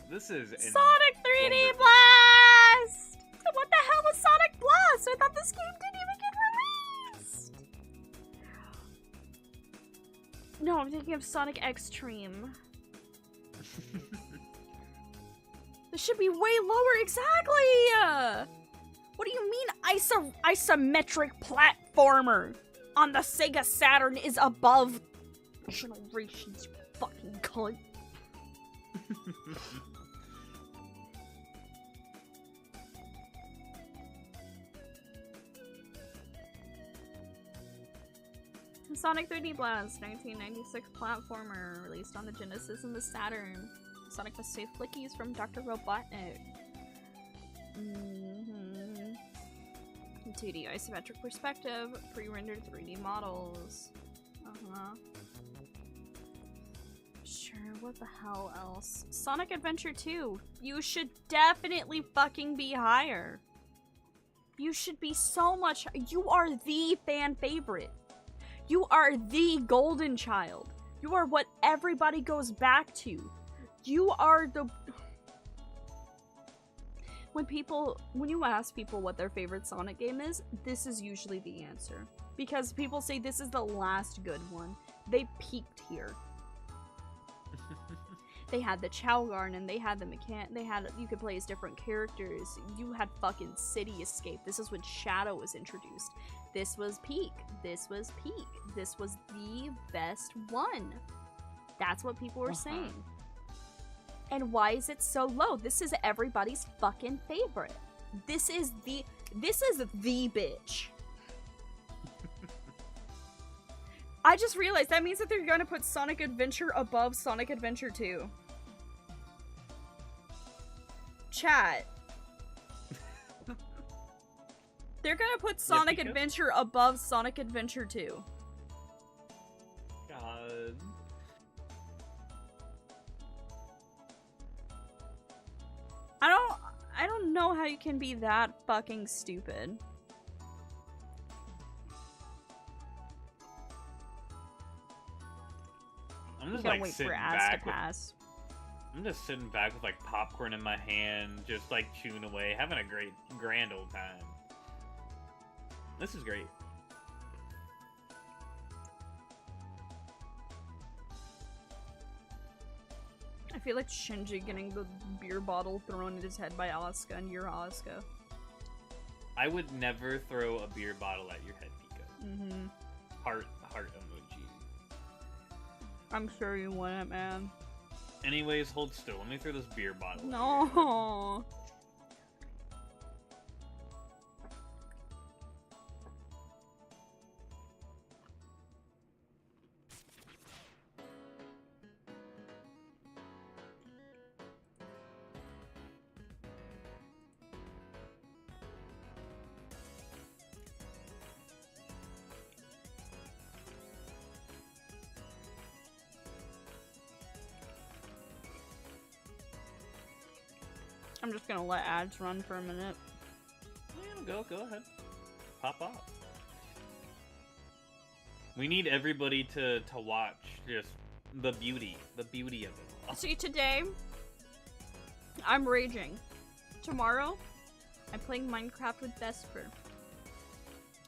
This is Sonic 3D Blast! What the hell was Sonic Blast? I thought this game didn't even get released. No, I'm thinking of Sonic Extreme. This should be way lower, exactly! What do you mean isometric platformer on the Sega Saturn is above Generations, you fucking cunt? Sonic 3D Blast, 1996 platformer, released on the Genesis and the Saturn. Sonic must save flickies from Dr. Robotnik. 2D isometric perspective, pre-rendered 3D models. Sure, what the hell else? Sonic Adventure 2. You should definitely fucking be higher. You should be so much. You are the fan favorite. You are the golden child. You are what everybody goes back to. You are the... When you ask people what their favorite Sonic game is, this is usually the answer. Because people say this is the last good one. They peaked here. They had the Chow Garden, they had the you could play as different characters. You had fucking City Escape. This is when Shadow was introduced. This was peak. This was peak. This was the best one. That's what people were saying. And why is it so low? This is everybody's fucking favorite. This is the bitch. I just realized that means that they're gonna put Sonic Adventure above Sonic Adventure 2. Chat. They're gonna put Sonic Adventure above Sonic Adventure 2. God. I don't know how you can be that fucking stupid. I'm just Gotta like wait sitting for ads to back. pass. I'm just sitting back with like popcorn in my hand, just like chewing away, having a grand old time. This is great. I feel like Shinji getting the beer bottle thrown at his head by Asuka, and you're Asuka. I would never throw a beer bottle at your head, Pika. Mm-hmm. Heart emoji. I'm sure you wouldn't, man. Anyways, hold still. Let me throw this beer bottle. No. I'm just gonna let ads run for a minute. Yeah, go ahead. Pop off. We need everybody to watch just the beauty of it all. See, today, I'm raging. Tomorrow, I'm playing Minecraft with Vesper.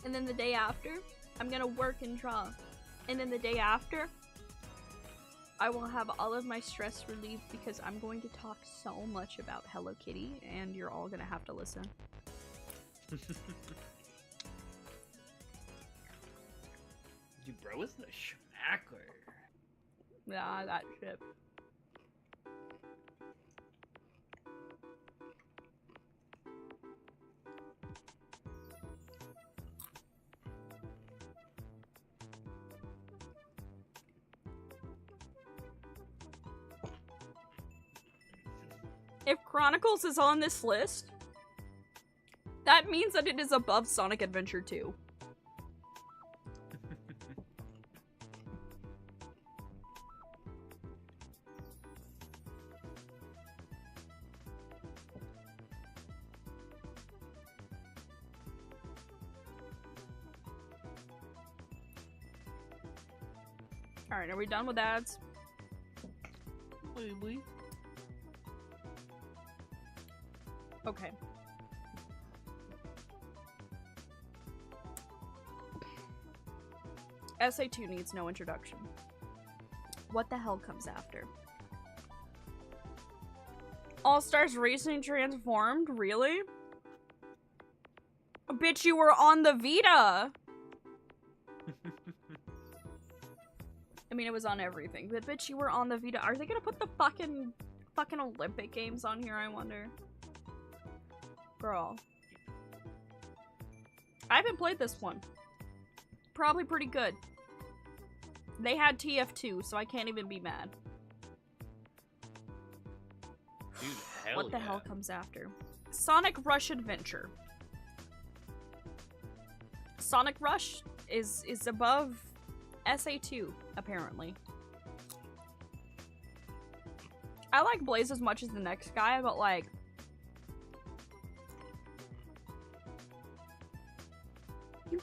And then the day after, I'm gonna work and draw. And then the day after, I will have all of my stress relieved because I'm going to talk so much about Hello Kitty, and you're all gonna have to listen. You bro is the schmackler. Yeah, that shit. If Chronicles is on this list, that means that it is above Sonic Adventure 2. Alright, are we done with ads? Oui. Okay. SA2 needs no introduction. What the hell comes after? All-Stars Racing Transformed? Really? Bitch, you were on the Vita! I mean, it was on everything, but bitch, you were on the Vita. Are they gonna put the fucking Olympic Games on here, I wonder? Girl. I haven't played this one. Probably pretty good. They had TF2, so I can't even be mad. Dude, hell what the yeah. hell comes after? Sonic Rush Adventure. Sonic Rush is above SA2, apparently. I like Blaze as much as the next guy, but like...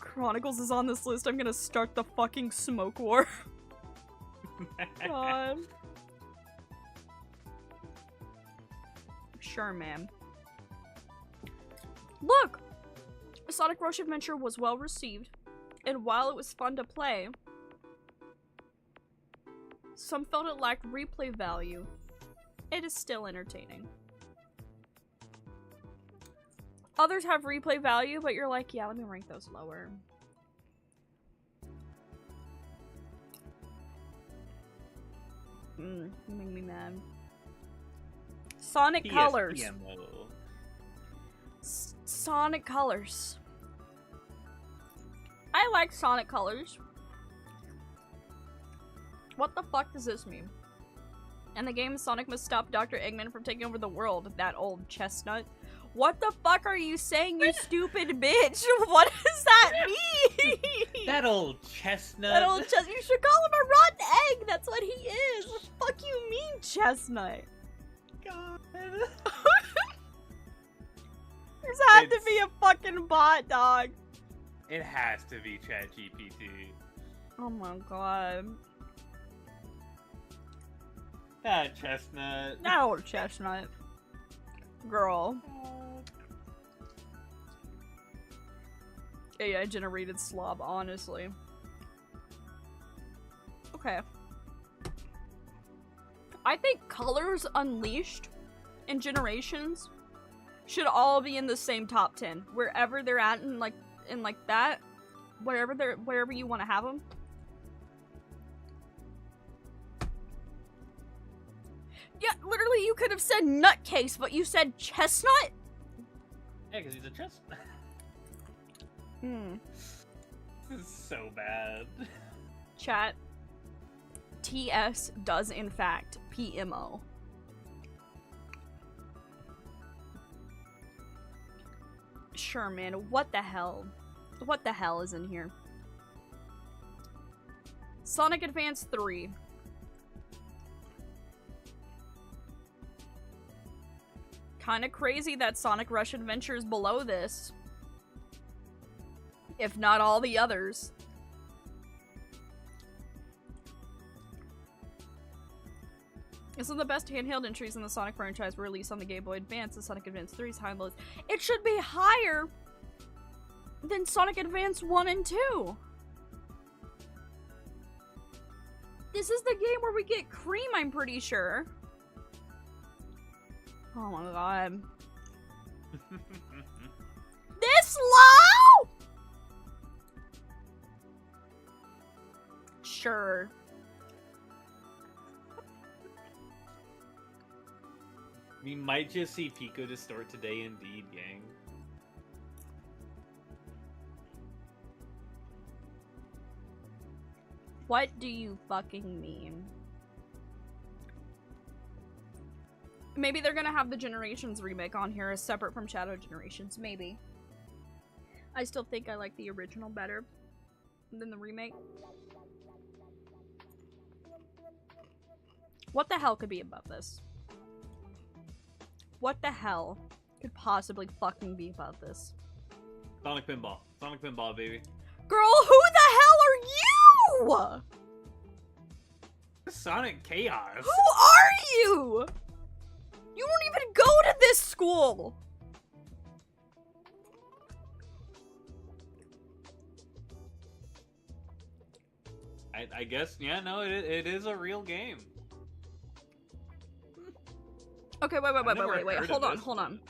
Chronicles is on this list, I'm gonna start the fucking smoke war. God. Sure, ma'am. Look! Sonic Rush Adventure was well received, and while it was fun to play, some felt it lacked replay value. It is still entertaining. Others have replay value, but you're like, yeah, let me rank those lower. You make me mad. Sonic Colors. Sonic Colors. I like Sonic Colors. What the fuck does this mean? In the game, Sonic must stop Dr. Eggman from taking over the world. That old chestnut. What the fuck are you saying, you stupid bitch? What does that mean? That old chestnut. That old chestnut. You should call him a rotten egg. That's what he is. What the fuck you mean, chestnut? God. There's had to be a fucking bot, dog. It has to be ChatGPT. Oh my god. That chestnut. That old chestnut. Girl. AI generated slob, honestly. Okay. I think Colors Unleashed and Generations should all be in the same top 10. Wherever they're at in that, wherever you want to have them. Yeah, literally you could have said nutcase, but you said chestnut? Yeah, because he's a chestnut. This is so bad. Chat. TS does in fact PMO. Sure, man. What the hell? What the hell is in here? Sonic Advance 3. Kinda crazy that Sonic Rush Adventure is below this. If not all the others. This is the best handheld entries in the Sonic franchise were released on the Game Boy Advance. The Sonic Advance 3's high and lows. It should be higher than Sonic Advance 1 and 2. This is the game where we get cream, I'm pretty sure. Oh my god. This low? Sure. We might just see PIKO distort today indeed, gang. What do you fucking mean? Maybe they're gonna have the Generations remake on here as separate from Shadow Generations. Maybe. I still think I like the original better than the remake. What the hell could be above this? What the hell could possibly fucking be above this? Sonic Pinball. Sonic Pinball, baby. Girl, who the hell are you? Sonic Chaos. Who are you? You don't even go to this school. I guess, yeah, no, it is a real game. Okay, wait. Hold on.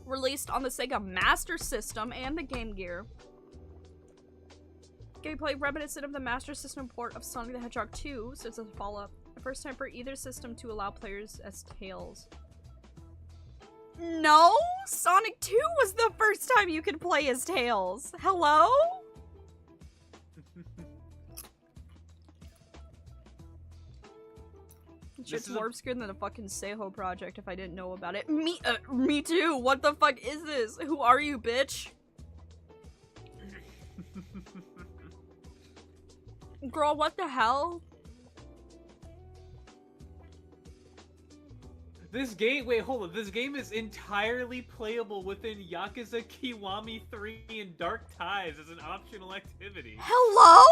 Released on the Sega Master System and the Game Gear. Gameplay reminiscent of the Master System port of Sonic the Hedgehog 2, so it's a follow-up. The first time for either system to allow players as Tails. No! Sonic 2 was the first time you could play as Tails. Hello? Shit's more obscure than the fucking Seiho project if I didn't know about it. Me too! What the fuck is this? Who are you, bitch? Girl, what the hell? This game, wait, hold on. This game is entirely playable within Yakuza Kiwami 3 and Dark Ties as an optional activity. Hello?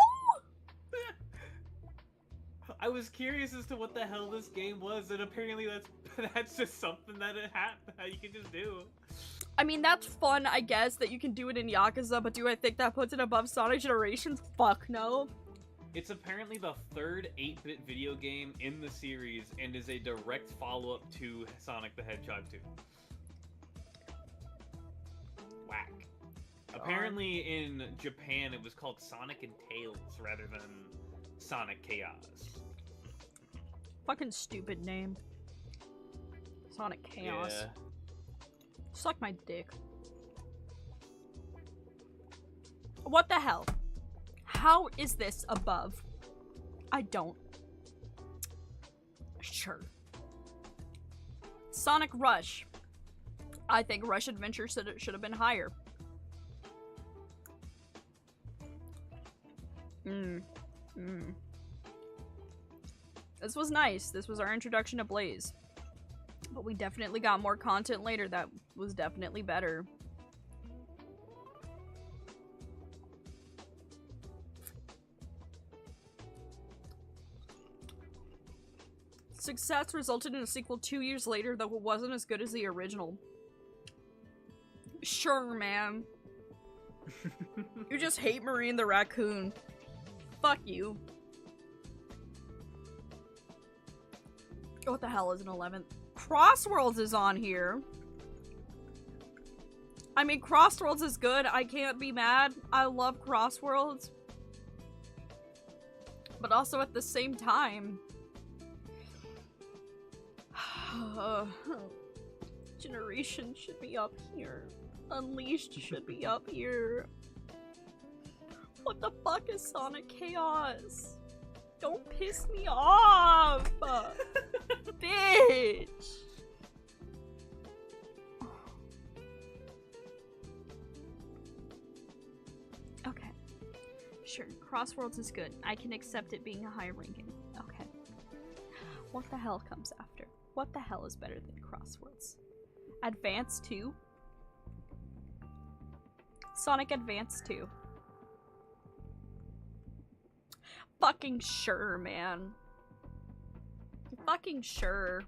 I was curious as to what the hell this game was, and apparently that's just something that you can just do. I mean, that's fun, I guess, that you can do it in Yakuza, but do I think that puts it above Sonic Generations? Fuck no. It's apparently the third 8-bit video game in the series and is a direct follow-up to Sonic the Hedgehog 2. Whack. Apparently in Japan it was called Sonic and Tails rather than Sonic Chaos. Fucking stupid name. Sonic Chaos. Yeah. Suck my dick. What the hell? How is this above? I don't. Sure. Sonic Rush. I think Rush Adventure should have been higher. This was nice. This was our introduction to Blaze. But we definitely got more content later that was definitely better. Success resulted in a sequel 2 years later, though it wasn't as good as the original. Sure, man. You just hate Marine the Raccoon. Fuck you. What the hell is an 11th? Crossworlds is on here. I mean, Crossworlds is good. I can't be mad. I love Crossworlds. But also at the same time... Generation should be up here. Unleashed should be up here. What the fuck is Sonic Chaos? Don't piss me off! Bitch! Okay. Sure, Crossworlds is good. I can accept it being a high ranking. Okay. What the hell comes after? What the hell is better than Crosswords? Advance 2? Sonic Advance 2. Fucking sure, man. Fucking sure.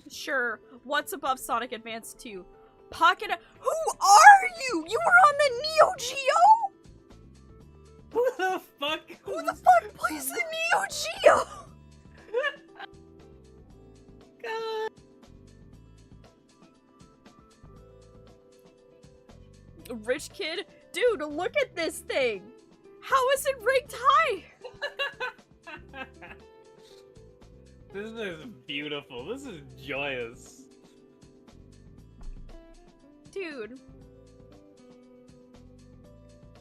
Sure. What's above Sonic Advance 2? Pocket. Who are you? You were on the Neo Geo? Who the fuck? Who the fuck plays the Neo Geo? God. Rich kid? Dude, look at this thing! How is it ranked high? This is beautiful. This is joyous. Dude.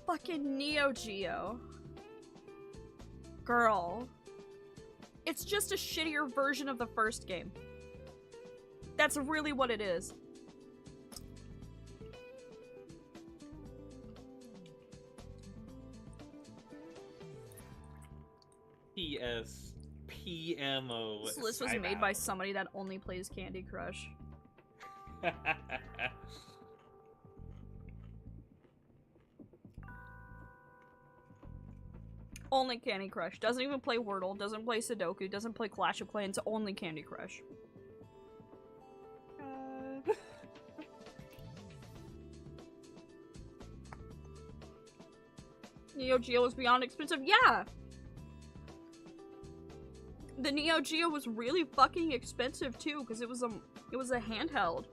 Fucking Neo Geo. Girl. It's just a shittier version of the first game. That's really what it is. P.S. PMO. This list was made by somebody that only plays Candy Crush. Only Candy Crush. Doesn't even play Wordle, doesn't play Sudoku, doesn't play Clash of Clans, only Candy Crush. Neo Geo was beyond expensive? Yeah! The Neo Geo was really fucking expensive too, because it was a handheld.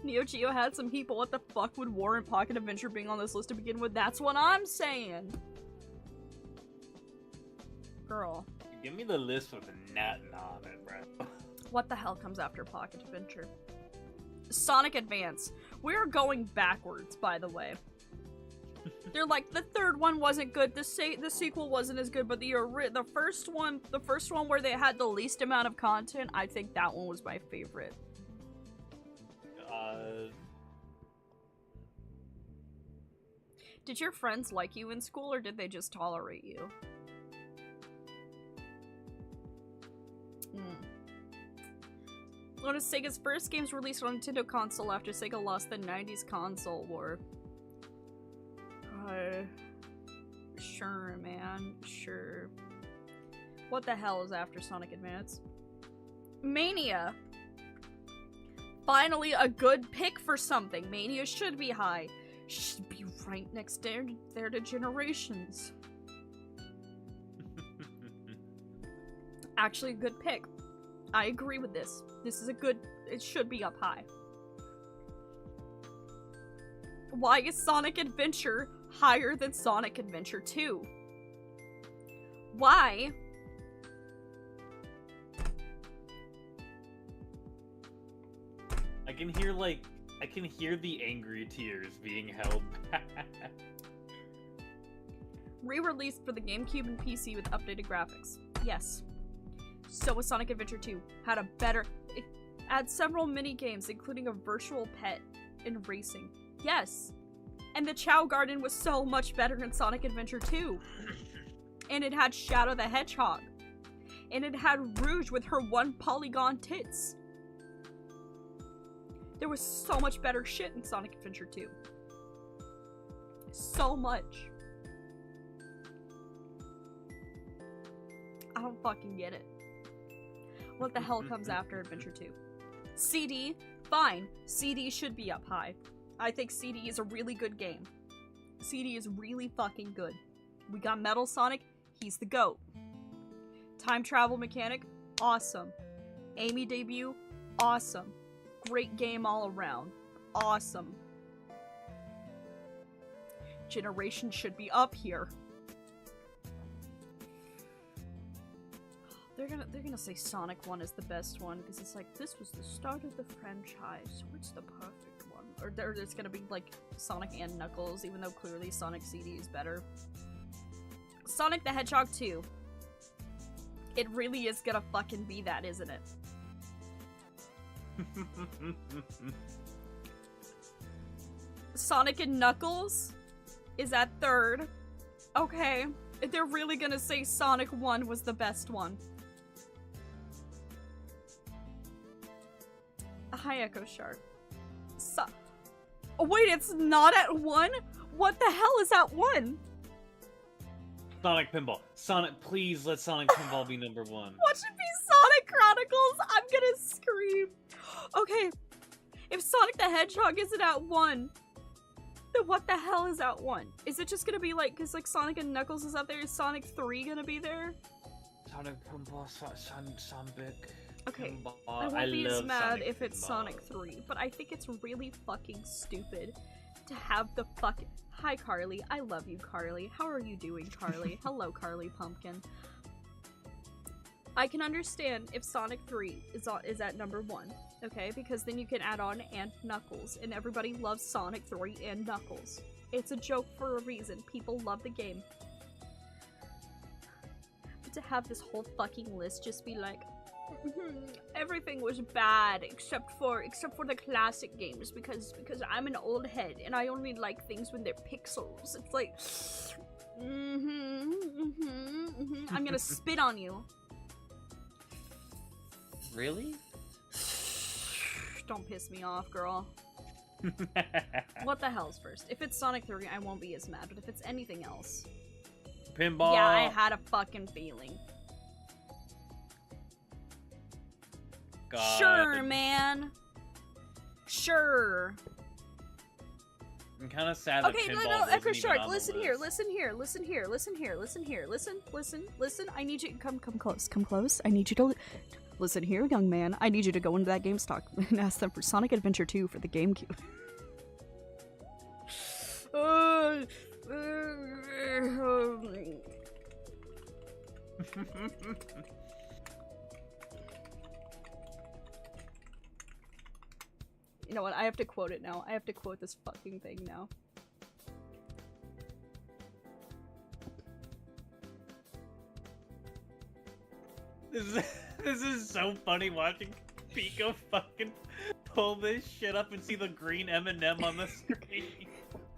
Neo Geo had some heat, but what the fuck would warrant Pocket Adventure being on this list to begin with? That's what I'm saying! Girl. Give me the list with nothing on it, bro. What the hell comes after Pocket Adventure? Sonic Advance. We're going backwards, by the way. They're like, the third one wasn't good, the sequel wasn't as good, but the first one where they had the least amount of content, I think that one was my favorite. Did your friends like you in school, or did they just tolerate you? One of Sega's first games released on Nintendo console after Sega lost the 90s console war. Sure, man. Sure. What the hell is after Sonic Advance? Mania! Finally a good pick for something. Mania should be high. Should be right next there to Generations. Actually a good pick. I agree with this. This is a good... It should be up high. Why is Sonic Adventure higher than Sonic Adventure 2? Why? I can hear, like, I can hear the angry tears being held back. Re-released for the GameCube and PC with updated graphics. Yes. So was Sonic Adventure 2. Had a better... It had several mini-games, including a virtual pet and racing. Yes. And the Chow Garden was so much better in Sonic Adventure 2. And it had Shadow the Hedgehog. And it had Rouge with her 1 polygon tits. There was so much better shit in Sonic Adventure 2. So much. I don't fucking get it. What the hell comes after Adventure 2? CD? Fine. CD should be up high. I think CD is a really good game. CD is really fucking good. We got Metal Sonic, he's the GOAT. Time travel mechanic, awesome. Amy debut, awesome. Great game all around. Awesome. Generation should be up here. They're gonna say Sonic 1 is the best one, because it's like, this was the start of the franchise. What's the perfect one? Or there's gonna be, like, Sonic and Knuckles, even though clearly Sonic CD is better. Sonic the Hedgehog 2. It really is gonna fucking be that, isn't it? Sonic and Knuckles is at 3rd. Okay. They're really gonna say Sonic 1 was the best one. Hi, Echo Shark. Oh, wait, it's not at 1? What the hell is at 1? Sonic Pinball. Sonic, please let Sonic Pinball be number 1. What should be Sonic Chronicles? I'm gonna scream. Okay, if Sonic the Hedgehog isn't at 1, then what the hell is at 1? Is it just gonna be like, cause like Sonic and Knuckles is up there, is Sonic 3 gonna be there? Sonic Pinball, Sonic. Okay, Pinball. I won't be as mad Sonic if it's Pinball. Sonic 3, but I think it's really fucking stupid to have the fucking... Hi, Carly. I love you, Carly. How are you doing, Carly? Hello, Carly Pumpkin. I can understand if Sonic 3 is at number 1, okay? Because then you can add on and Knuckles, and everybody loves Sonic 3 and Knuckles. It's a joke for a reason. People love the game. But to have this whole fucking list just be like, everything was bad except for the classic games because I'm an old head and I only like things when they're pixels. It's like, I'm gonna spit on you. Really? Don't piss me off, girl. What the hell's first? If it's Sonic 3, I won't be as mad, but if it's anything else... Pinball! Yeah, I had a fucking feeling. God. Sure, man. Sure. I'm kind of sad that Okay, Pinball no, wasn't Echo even Shark, on the listen list. here, listen here, listen here, listen here, listen here, listen. I need you, come close. I need you to, listen here, young man. I need you to go into that GameStop and ask them for Sonic Adventure 2 for the GameCube. You know what? I have to quote it now. I have to quote this fucking thing now. This is so funny watching PIKO fucking pull this shit up and see the green M&M on the screen.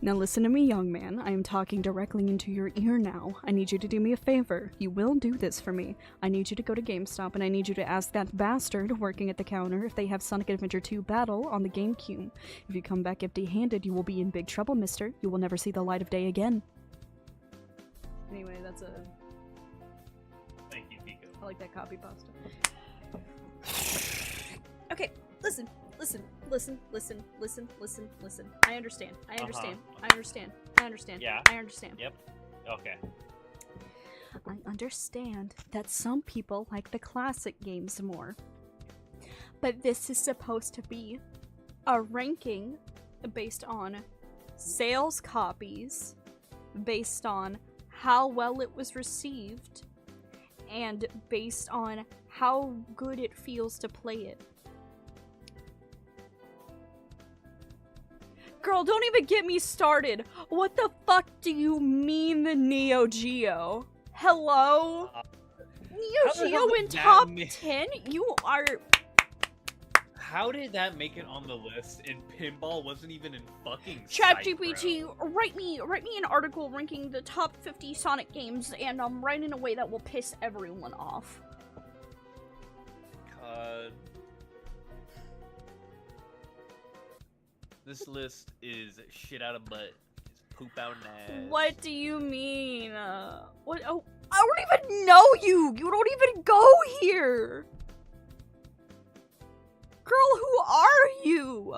Now listen to me, young man. I am talking directly into your ear now. I need you to do me a favor. You will do this for me. I need you to go to GameStop and I need you to ask that bastard working at the counter if they have Sonic Adventure 2 Battle on the GameCube. If you come back empty-handed, you will be in big trouble, mister. You will never see the light of day again. Anyway, that's a... Thank you, PIKO. like that copy pasta. Okay, listen. I understand. I understand. Yeah. I understand. Yep. Okay. I understand that some people like the classic games more. But this is supposed to be a ranking based on sales copies, based on how well it was received, and based on how good it feels to play it. Girl, don't even get me started. What the fuck do you mean the Neo Geo? Hello? Neo Geo in top 10? You are... How did that make it on the list and pinball wasn't even in fucking ChatGPT, write me an article ranking the top 50 Sonic games, and write in a way that will piss everyone off. God. This list is shit out of butt. It's poop out an ass. What do you mean? What? Oh, I don't even know you! You don't even go here! Girl, who are you?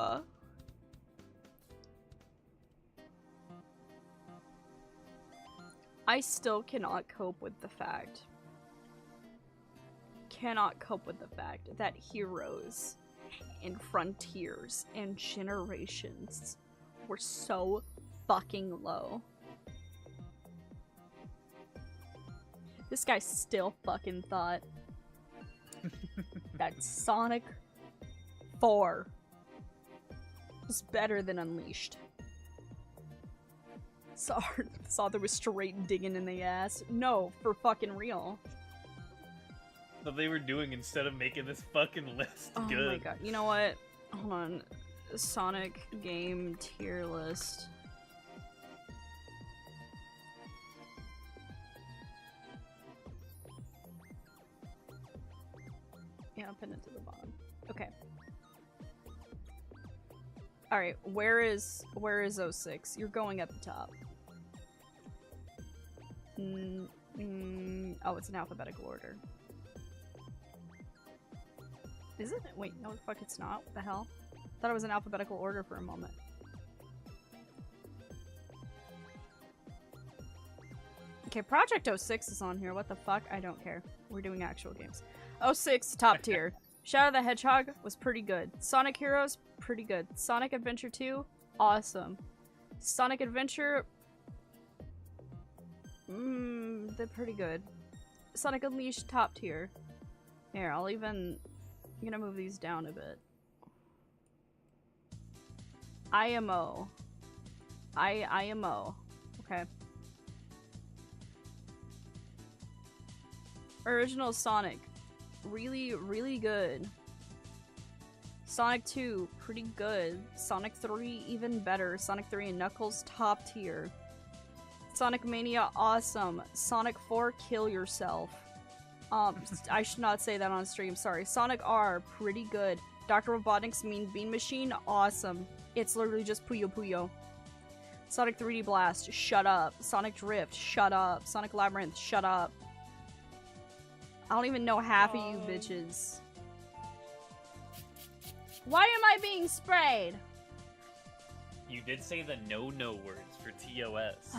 I still cannot cope with the fact that Heroes and Frontiers and Generations were so fucking low. This guy still fucking thought that Sonic 4 was better than Unleashed. Saw there was straight digging in the ass. No, for fucking real. What they were doing instead of making this fucking list good. Oh my god. You know what? Hold on. Sonic game tier list. Yeah, I'll pin it to the bottom. Okay. Alright, where is 06? You're going at the top. Oh, it's in alphabetical order. Is it? Wait, no, fuck, it's not. What the hell? Thought it was in alphabetical order for a moment. Okay, Project 06 is on here. What the fuck? I don't care. We're doing actual games. 06, top tier. Shadow the Hedgehog was pretty good. Sonic Heroes, pretty good. Sonic Adventure 2, awesome. Sonic Adventure, they're pretty good. Sonic Unleashed, top tier. Here, I'm gonna move these down a bit. IMO. IMO. Okay. Original Sonic. Really, really good. Sonic 2, pretty good. Sonic 3, even better. Sonic 3 and Knuckles, top tier. Sonic Mania, awesome. Sonic 4, kill yourself. I should not say that on stream, sorry. Sonic R, pretty good. Dr. Robotnik's Mean Bean Machine, awesome. It's literally just Puyo Puyo. Sonic 3D Blast, shut up. Sonic Drift, shut up. Sonic Labyrinth, shut up. I don't even know half of you bitches. Why am I being sprayed? You did say the no words for TOS.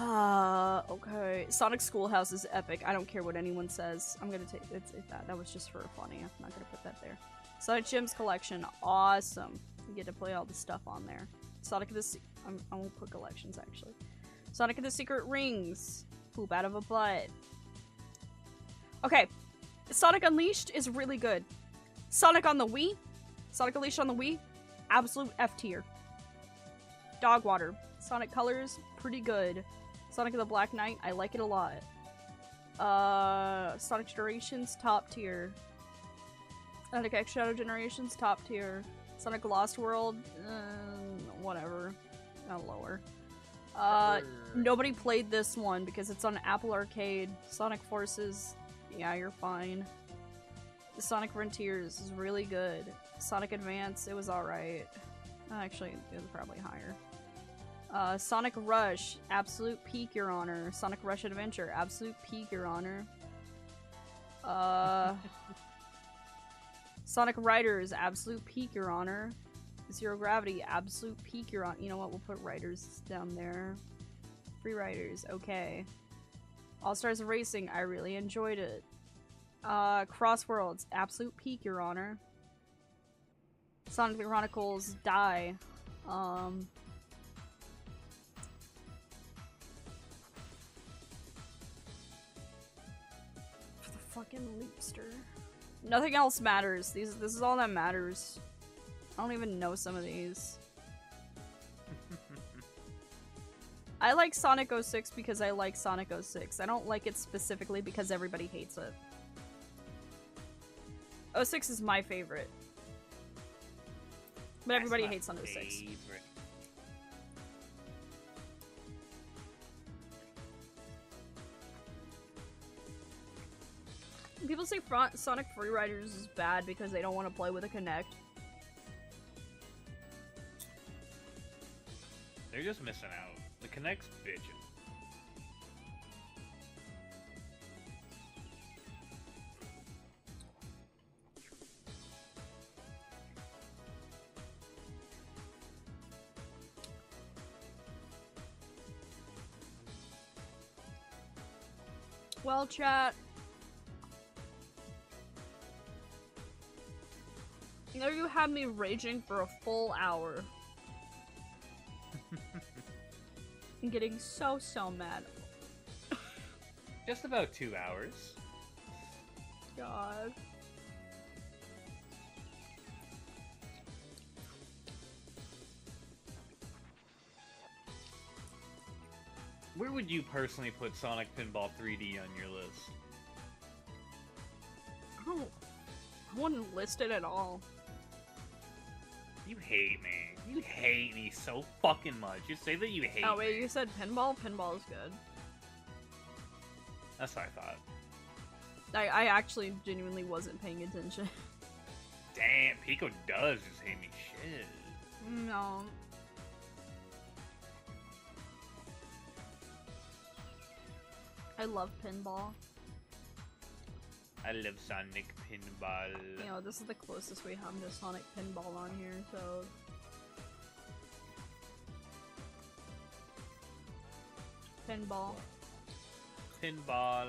Okay. Sonic Schoolhouse is epic. I don't care what anyone says. I'm gonna take that was just for funny. I'm not gonna put that there. Sonic Gems Collection, awesome. You get to play all the stuff on there. Sonic of the I won't put collections actually. Sonic of the Secret Rings, poop out of a butt. Okay. Sonic Unleashed is really good. Sonic on the Wii, Sonic Unleashed on the Wii, absolute F tier. Dogwater. Sonic Colors, pretty good. Sonic of the Black Knight, I like it a lot. Sonic Generations, top tier. Sonic X Shadow Generations, top tier. Sonic Lost World, whatever. Not lower. Nobody played this one because it's on Apple Arcade. Sonic Forces, yeah, you're fine. Sonic Frontiers is really good. Sonic Advance, it was alright. Actually, it was probably higher. Sonic Rush, absolute peak, Your Honor. Sonic Rush Adventure, absolute peak, Your Honor. Sonic Riders, absolute peak, Your Honor. Zero Gravity, absolute peak, Your Honor. You know what? We'll put Riders down there. Free Riders, okay. All Stars Racing, I really enjoyed it. Crossworlds, absolute peak, Your Honor. Sonic the Chronicles, Die. For the fucking Leapster. Nothing else matters. This is all that matters. I don't even know some of these. I like Sonic 06 because I like Sonic 06. I don't like it specifically because everybody hates it. 06 is my favorite. But everybody hates on 06. Favorite. People say Sonic Free Riders is bad because they don't want to play with a Kinect. They're just missing out. The Kinect's bitchin'. Well, chat. You know, you had me raging for a full hour. I'm getting so mad. Just about 2 hours. God. Where would you personally put Sonic Pinball 3D on your list? I wouldn't list it at all. You hate me. You hate me so fucking much. You say that you hate Oh wait, me. you said pinball? Pinball is good. That's what I thought. I actually genuinely wasn't paying attention. Damn, PIKO does just hate me shit. No. I love pinball. I love Sonic Pinball. You know, this is the closest we have to Sonic Pinball on here, so... Pinball. Pinball.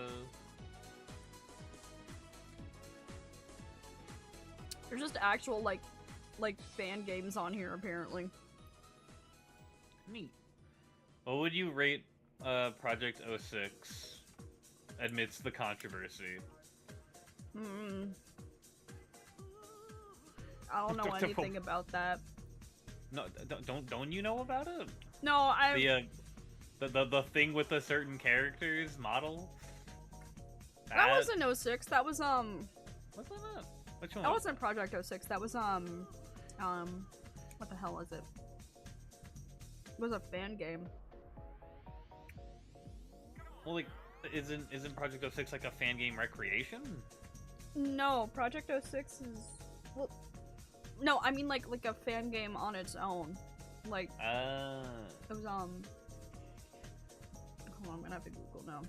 There's just actual, like fan games on here, apparently. Neat. What would you rate Project 06 amidst the controversy? I don't know anything about that. No, don't you know about it? No, I... The thing with the certain characters model? That wasn't 06, that was, What's that? Which one? That wasn't Project 06, that was, what the hell was it? It was a fan game. Well, like, isn't Project 06 like a fan game recreation? No, Project 06 is... Well, no, I mean, like a fan game on its own. Like, it was, hold on, I'm gonna have to Google now.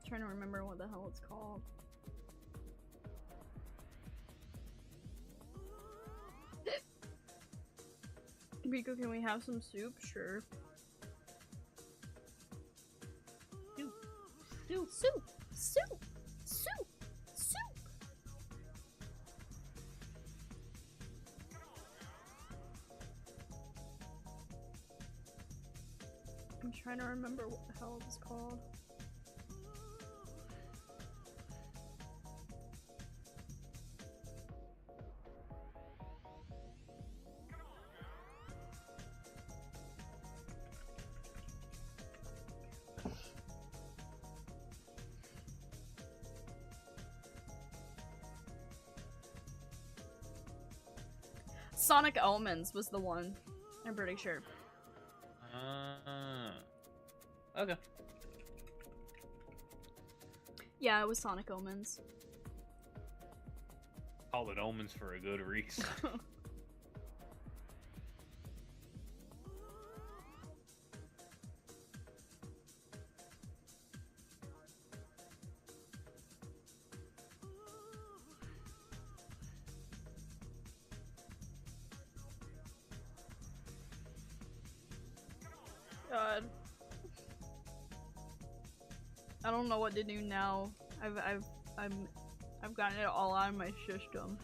Trying to remember what the hell it's called. PIKO, can we have some soup? Sure. Soup. Soup. Soup. Soup. Soup. Soup. I'm trying to remember what the hell it's called. Sonic Omens was the one. I'm pretty sure. Okay. Yeah, it was Sonic Omens. Call it Omens for a good reason. I don't know what to do now. I've gotten it all out of my system.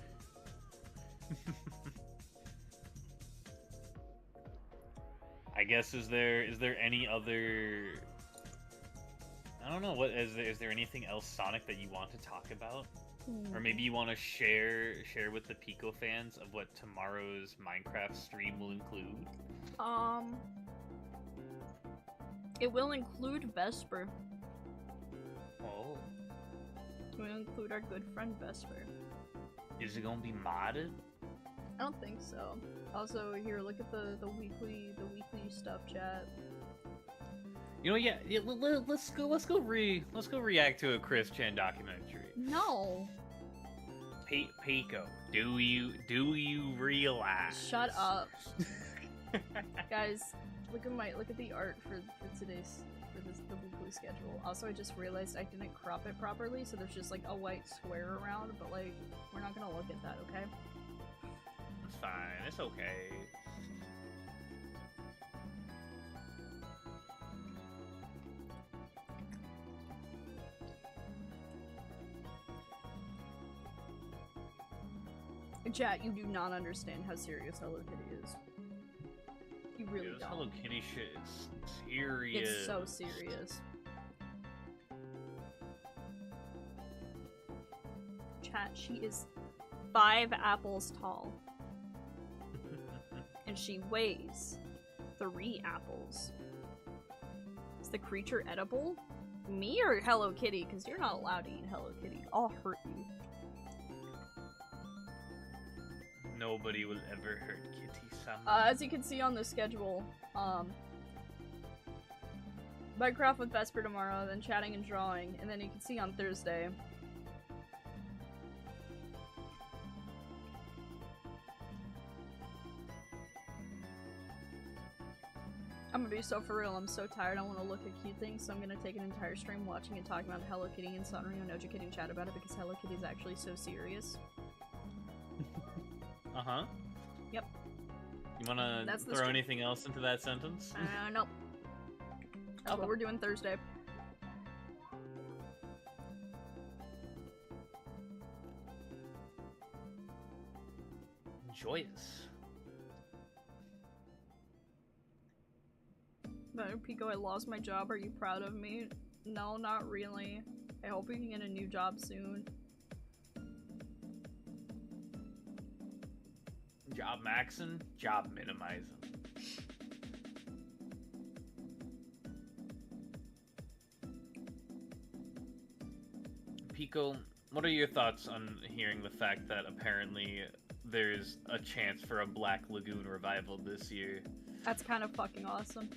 I guess is there any other? I don't know. What is there anything else Sonic that you want to talk about, or maybe you want to share with the PIKO fans of what tomorrow's Minecraft stream will include? It will include Vesper. Oh, It will include our good friend Vesper. is it gonna be modded? I don't think so. Also, here, look at the weekly stuff chat. You know, yeah. Let's go react to a Chris Chan documentary. No. PIKO, do you realize? Shut up. Guys, look at the art for the weekly schedule. Also, I just realized I didn't crop it properly, so there's just like a white square around, but like we're not gonna look at that, okay? It's fine. It's okay. Chat, you do not understand how serious Hello Kitty is. You really Dude, this don't. Hello Kitty shit is serious. It's so serious. Chat, she is 5 apples tall. And she weighs 3 apples. Is the creature edible? Me or Hello Kitty? Because you're not allowed to eat Hello Kitty. I'll hurt you. Nobody will ever hurt Kitty-sama. As you can see on the schedule, Minecraft with Vesper tomorrow, then chatting and drawing, and then you can see on Thursday. I'm gonna be so for real, I'm so tired, I want to look at cute things, so I'm gonna take an entire stream watching and talking about Hello Kitty and Sanrio and Noja chat about it because Hello Kitty is actually so serious. Uh-huh. Yep. You wanna throw anything else into that sentence? Nope. That's what we're doing Thursday. Joyous. But PIKO, I lost my job. Are you proud of me? No, not really. I hope we can get a new job soon. Job maxing, job minimizing. PIKO, what are your thoughts on hearing the fact that apparently there's a chance for a Black Lagoon revival this year? That's kind of fucking awesome.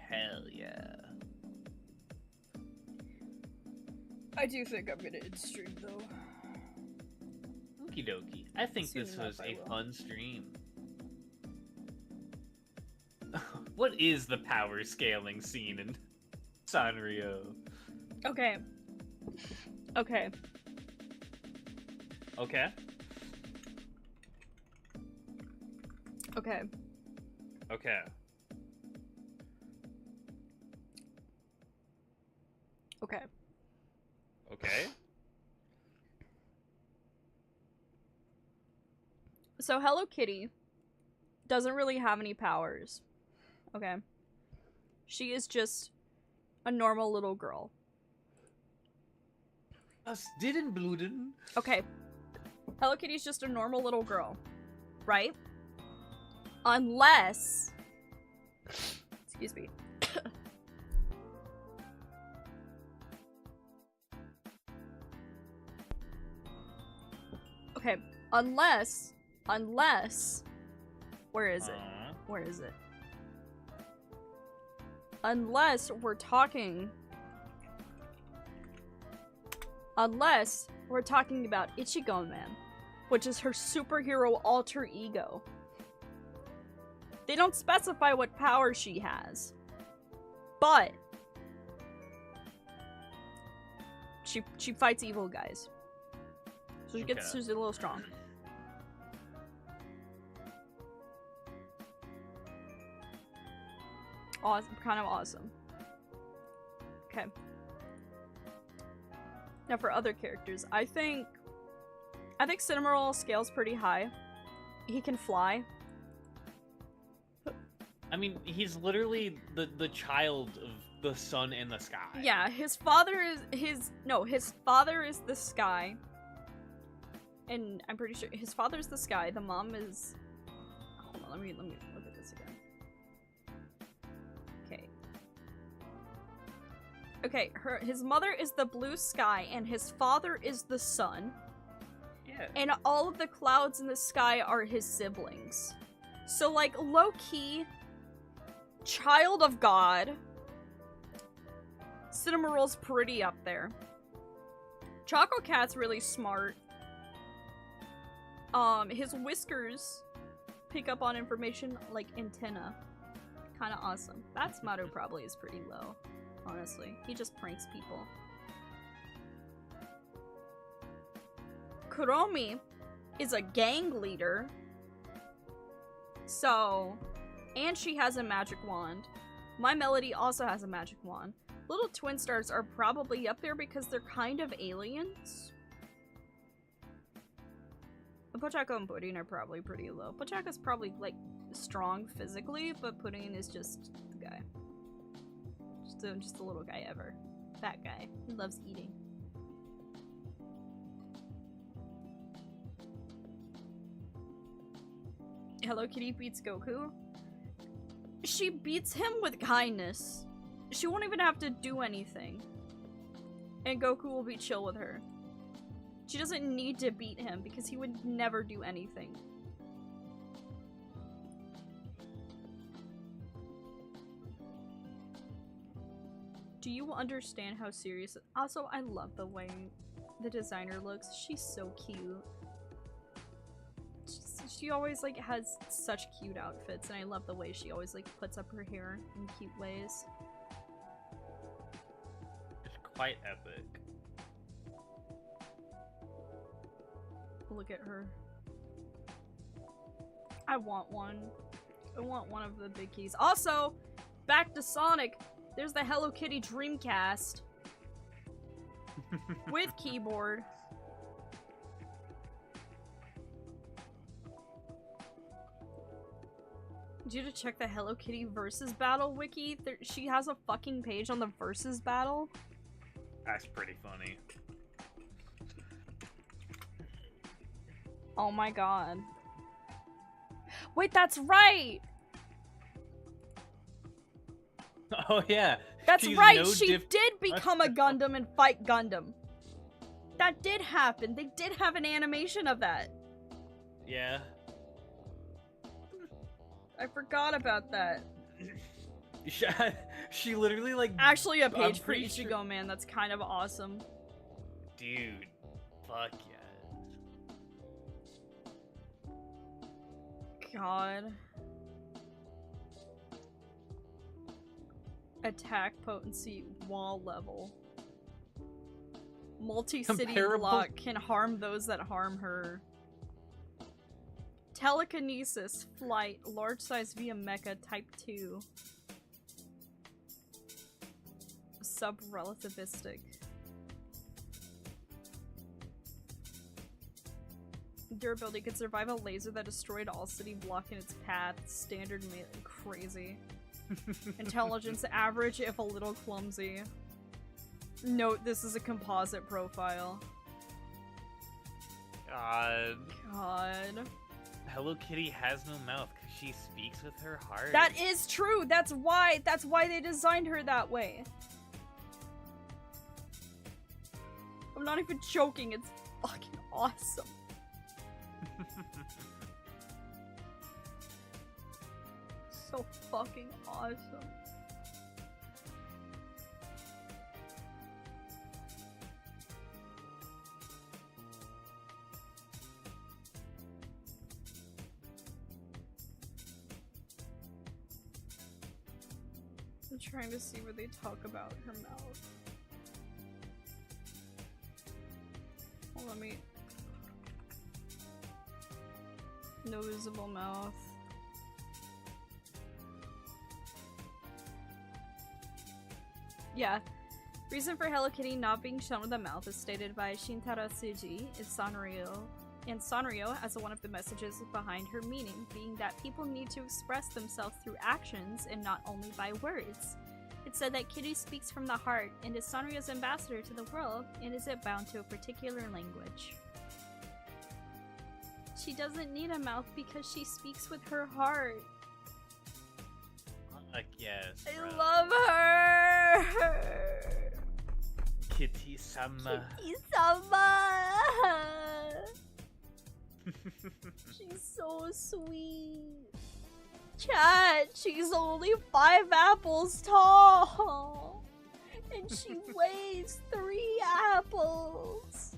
Hell yeah. I do think I'm gonna end stream though. Okie dokie. I think Soon this enough, was I a will. fun stream. What is the power scaling scene in Sanrio? Okay. Okay. Okay. Okay. Okay. Okay. Okay. So Hello Kitty doesn't really have any powers. Okay. She is just a normal little girl. Us didn't bluden. Okay. Hello Kitty's just a normal little girl. Right? Unless... Excuse me. Okay. Unless... Where is it? Where is it? Unless we're talking about Ichigo Man, which is her superhero alter ego. They don't specify what power she has, but she fights evil guys. So she gets she's a little strong. Awesome, kind of awesome. Okay. Now for other characters, I think Cinnamoroll scales pretty high. He can fly. I mean, he's literally the child of the sun and the sky. Yeah, his father is the sky. And I'm pretty sure his father's the sky. The mom is. Hold on, let me look at this again. Okay, his mother is the blue sky, and his father is the sun. Yeah. And all of the clouds in the sky are his siblings. So, like, low-key, child of God. Cinnamoroll's pretty up there. Choco Cat's really smart. His whiskers pick up on information like antenna. Kinda awesome. Batsumaru probably is pretty low. Honestly, he just pranks people. Kuromi is a gang leader. So, and she has a magic wand. My Melody also has a magic wand. Little twin stars are probably up there because they're kind of aliens. Pochako and Pudding are probably pretty low. Pochako's probably, like, strong physically, but Pudding is just the guy. Just a little guy ever. That guy. He loves eating. Hello Kitty beats Goku. She beats him with kindness. She won't even have to do anything. And Goku will be chill with her. She doesn't need to beat him because he would never do anything. Do you understand how serious? Also, I love the way the designer looks. She's so cute. She always like has such cute outfits, and I love the way she always like puts up her hair in cute ways. It's quite epic. Look at her. I want one. I want one of the big keys. Also, back to Sonic. There's the Hello Kitty Dreamcast with keyboard. Did you check the Hello Kitty versus battle wiki? She has a fucking page on the versus battle. That's pretty funny. Oh my god. Wait, that's right! Oh yeah. That's She's right, no she did become a Gundam and fight Gundam. That did happen. They did have an animation of that. Yeah. I forgot about that. She literally like Actually a page for pretty Ichigo, sure... man. That's kind of awesome. Dude. Fuck yeah. God. Attack potency wall level. Multi-city Comparable... block can harm those that harm her. Telekinesis, flight, large size via mecha, type 2. Sub-relativistic. Durability could survive a laser that destroyed all city block in its path. Standard melee. Crazy. Intelligence average if a little clumsy. Note this is a composite profile. God. Hello Kitty has no mouth because she speaks with her heart. That is true. That's why they designed her that way. I'm not even joking. It's fucking awesome. So fucking awesome. I'm trying to see where they talk about her mouth. Well, let me... No visible mouth. Yeah. Reason for Hello Kitty not being shown with a mouth is stated by Shintaro Tsuji is Sanrio. And Sanrio as one of the messages behind her meaning, being that people need to express themselves through actions and not only by words. It said that Kitty speaks from the heart and is Sanrio's ambassador to the world and isn't bound to a particular language. She doesn't need a mouth because she speaks with her heart. Yes, I bro. love her! Kitty-sama. Kitty-sama! She's so sweet. Chat, she's only 5 apples tall. And she weighs 3 apples.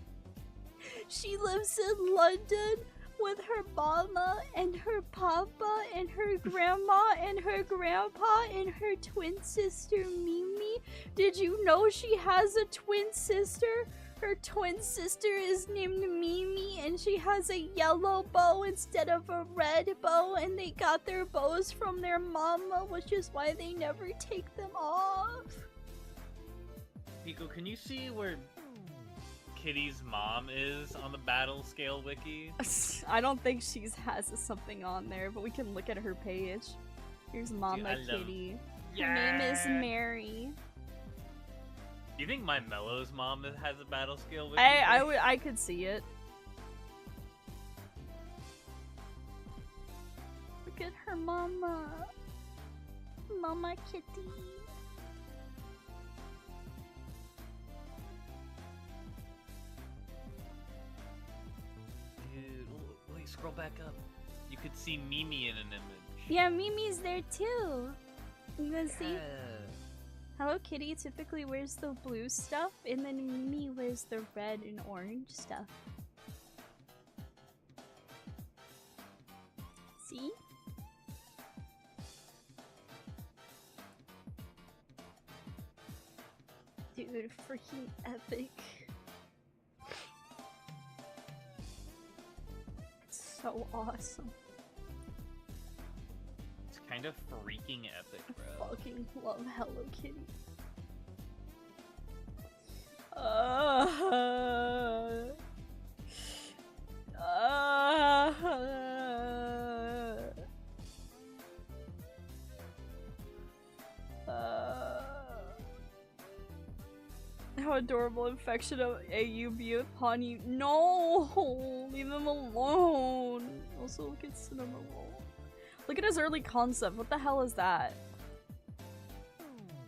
She lives in London with her mama and her papa and her grandma and her grandpa and her twin sister Mimi. Did you know she has a twin sister? Her twin sister is named Mimi and she has a yellow bow instead of a red bow, and they got their bows from their mama, which is why they never take them off. Piko, can you see where Kitty's mom is on the battle scale wiki? I don't think she has something on there, but we can look at her page. Here's Mama Kitty. Her name is Mary. Do you think my Mello's mom has a battle scale wiki? I could see it. Look at her mama. Mama Kitty. Wait, scroll back up. You could see Mimi in an image. Yeah, Mimi's there too. You guys see? Hello Kitty typically wears the blue stuff, and then Mimi wears the red and orange stuff. See? Dude, freaking epic. It's so awesome. It's kind of freaking epic, bro. I fucking love Hello Kitty. How adorable infection of AU be upon you. No! Leave them alone. Also, look at Cinema Roll. Look at his early concept. What the hell is that?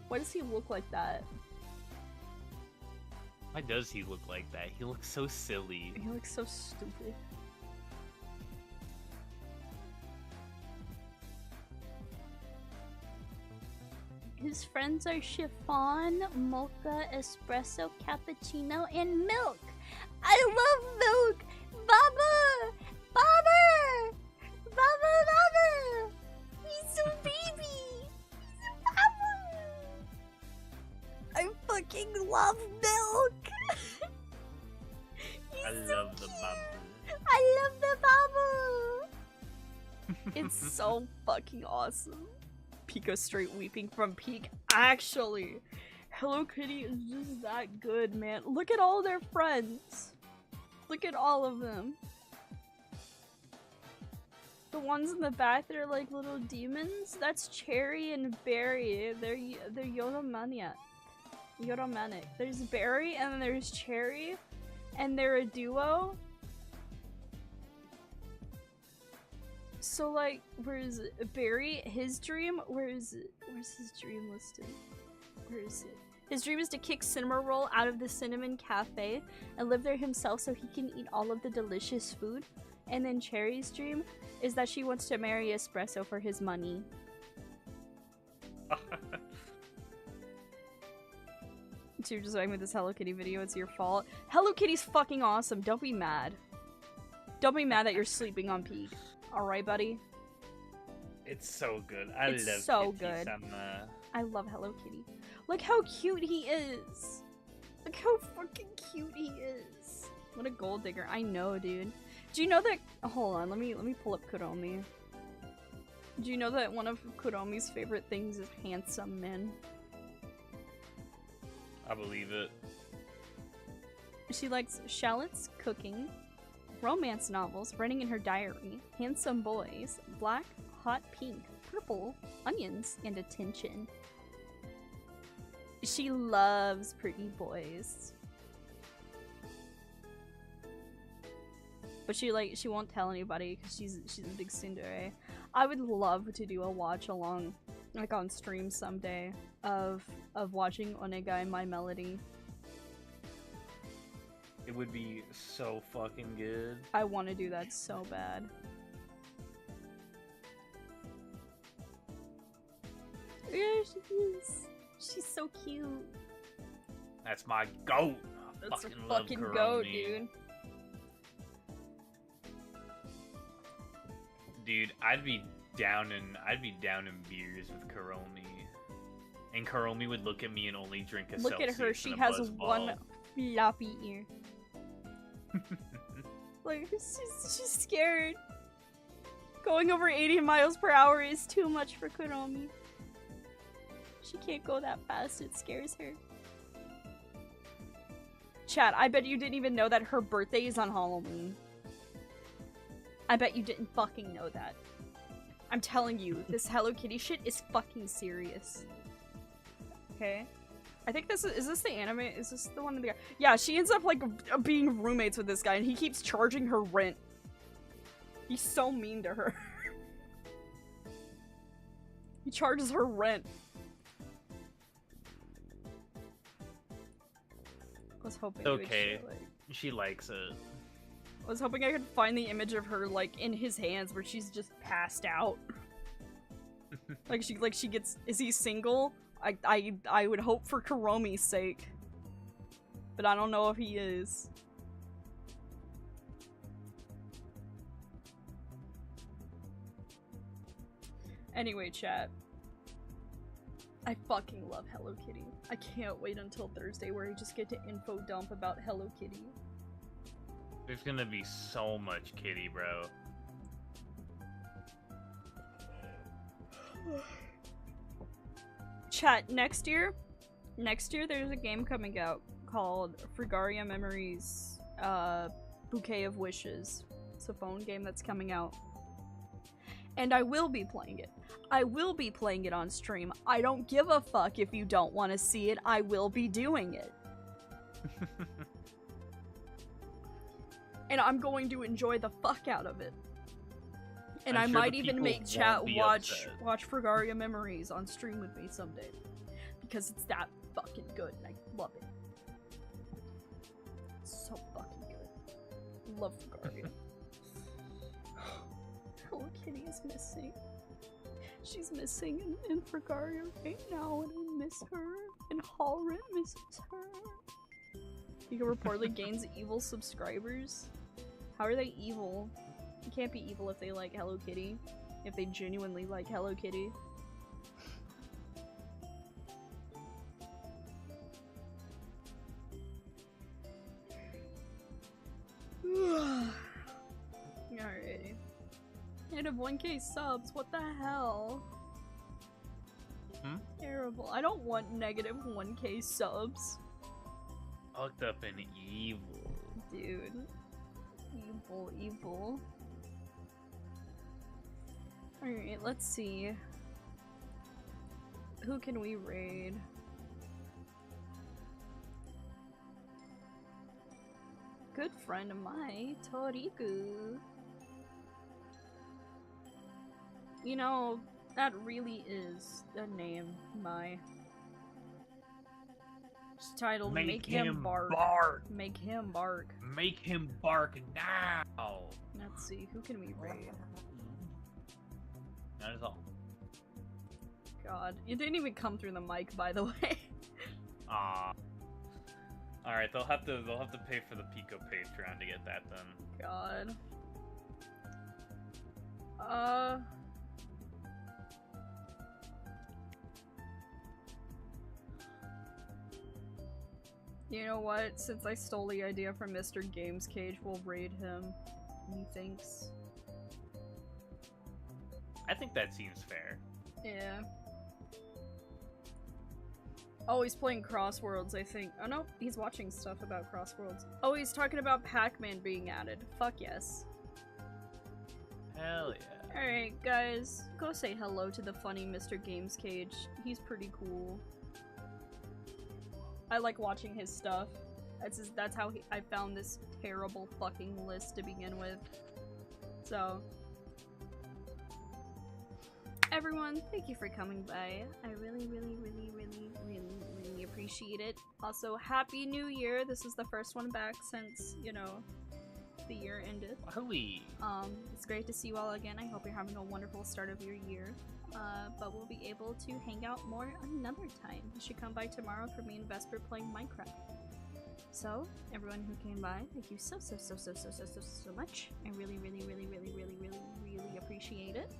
Why does he look like that? Why does he look like that? He looks so silly. He looks so stupid. His friends are chiffon, mocha, espresso, cappuccino, and milk. I love milk! Baba! Baba! Baba! Baba! He's a baby! He's a baba! I fucking love milk! I love the bubble. I love the bubble! It's so fucking awesome. PIKO straight weeping from peak. Actually, Hello Kitty is just that good, man. Look at all their friends. Look at all of them. The ones in the back that are like little demons, that's Cherry and Berry. They're Yodomania. Yodomanic. There's Berry and then there's Cherry, and they're a duo. So like, where's Barry? His dream? Where's his dream listed? Where is it? His dream is to kick Cinema Roll out of the Cinnamon Cafe and live there himself so he can eat all of the delicious food. And then Cherry's dream is that she wants to marry Espresso for his money. So you're just talking with this Hello Kitty video, it's your fault. Hello Kitty's fucking awesome, don't be mad. Don't be mad that you're sleeping on Peak. Alright, buddy? It's so good. It's love so Kitty good. Sama. I love Hello Kitty. Look how cute he is! Look how fucking cute he is! What a gold digger. I know, dude. Do you know that Hold on, let me pull up Kuromi. Do you know that one of Kuromi's favorite things is handsome men? I believe it. She likes shallots, cooking, romance novels, writing in her diary, handsome boys, black, hot pink, purple, onions, and attention. She loves pretty boys. But she won't tell anybody because she's a big tsundere. I would love to do a watch along, like on stream someday, of watching Onegai My Melody. It would be so fucking good. I want to do that so bad. Yeah, she is. She's so cute. That's my goat. I That's fucking a love fucking Kuromi. goat, dude. Dude, I'd be down in beers with Kuromi. And Kuromi would look at me and only drink a Look Celsius at her, she and a has Buzzball. one floppy ear. Like, she's scared. Going over 80 miles per hour is too much for Kuromi. She can't go that fast, it scares her. Chat, I bet you didn't even know that her birthday is on Halloween. I bet you didn't fucking know that. I'm telling you, this Hello Kitty shit is fucking serious. Okay? I think this is this the anime? Is this the one of the guy? Yeah, she ends up like being roommates with this guy and he keeps charging her rent. He's so mean to her. He charges her rent. I was hoping Okay. it would show, like... She likes it. I was hoping I could find the image of her, like, in his hands where she's just passed out. like she gets... Is he single? I would hope for Kuromi's sake. But I don't know if he is. Anyway, chat. I fucking love Hello Kitty. I can't wait until Thursday where I just get to info dump about Hello Kitty. There's gonna be so much kitty, bro. Chat, next year there's a game coming out called Fragaria Memories Bouquet of Wishes. It's a phone game that's coming out. And I will be playing it. I will be playing it on stream. I don't give a fuck if you don't want to see it. I will be doing it. And I'm going to enjoy the fuck out of it. And I'm I sure might the even people make chat won't be watch upset. Fragaria Memories on stream with me someday. Because it's that fucking good and I love it. It's so fucking good. Love Fragaria. Hello Kitty is missing. She's missing in Fragaria right now and I miss her. And Hallrent misses her. Piko reportedly gains evil subscribers. How are they evil? You can't be evil if they like Hello Kitty. If they genuinely like Hello Kitty. Alrighty. Hit of 1K subs, what the hell? Hmm? Terrible. I don't want negative 1K subs. Fucked up and evil. Dude. Evil, evil. Alright, let's see. Who can we raid? Good friend of mine, Toriku. You know, that really is the name, Mai. It's titled Make Him Bark. Make Him Bark. Make him bark now. Let's see, who can we raid? That is all. God, it didn't even come through the mic, by the way. Ah. All right, they'll have to pay for the PIKO Patreon to get that done. God. You know what? Since I stole the idea from Mr. Games Cage, we'll raid him. he thinks. I think that seems fair. Yeah. Oh, he's playing Crossworlds, I think. Oh no, he's watching stuff about Crossworlds. Oh, he's talking about Pac-Man being added. Fuck yes. Hell yeah. Alright, guys. Go say hello to the funny Mr. Games Cage. He's pretty cool. I like watching his stuff. That's how I found this terrible fucking list to begin with. So... everyone, thank you for coming by. I really appreciate it. Also, Happy New Year! This is the first one back since, you know, the year ended. Holy. It's great to see you all again. I hope you're having a wonderful start of your year. But we'll be able to hang out more another time. You should come by tomorrow for me and Vesper playing Minecraft. So, everyone who came by, thank you so much. I really appreciate it.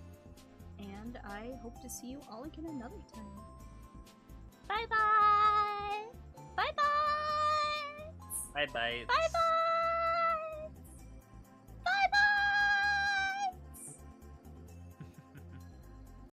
And I hope to see you all again another time. Bye bye! Bye bye! Bye bye. Bye bye!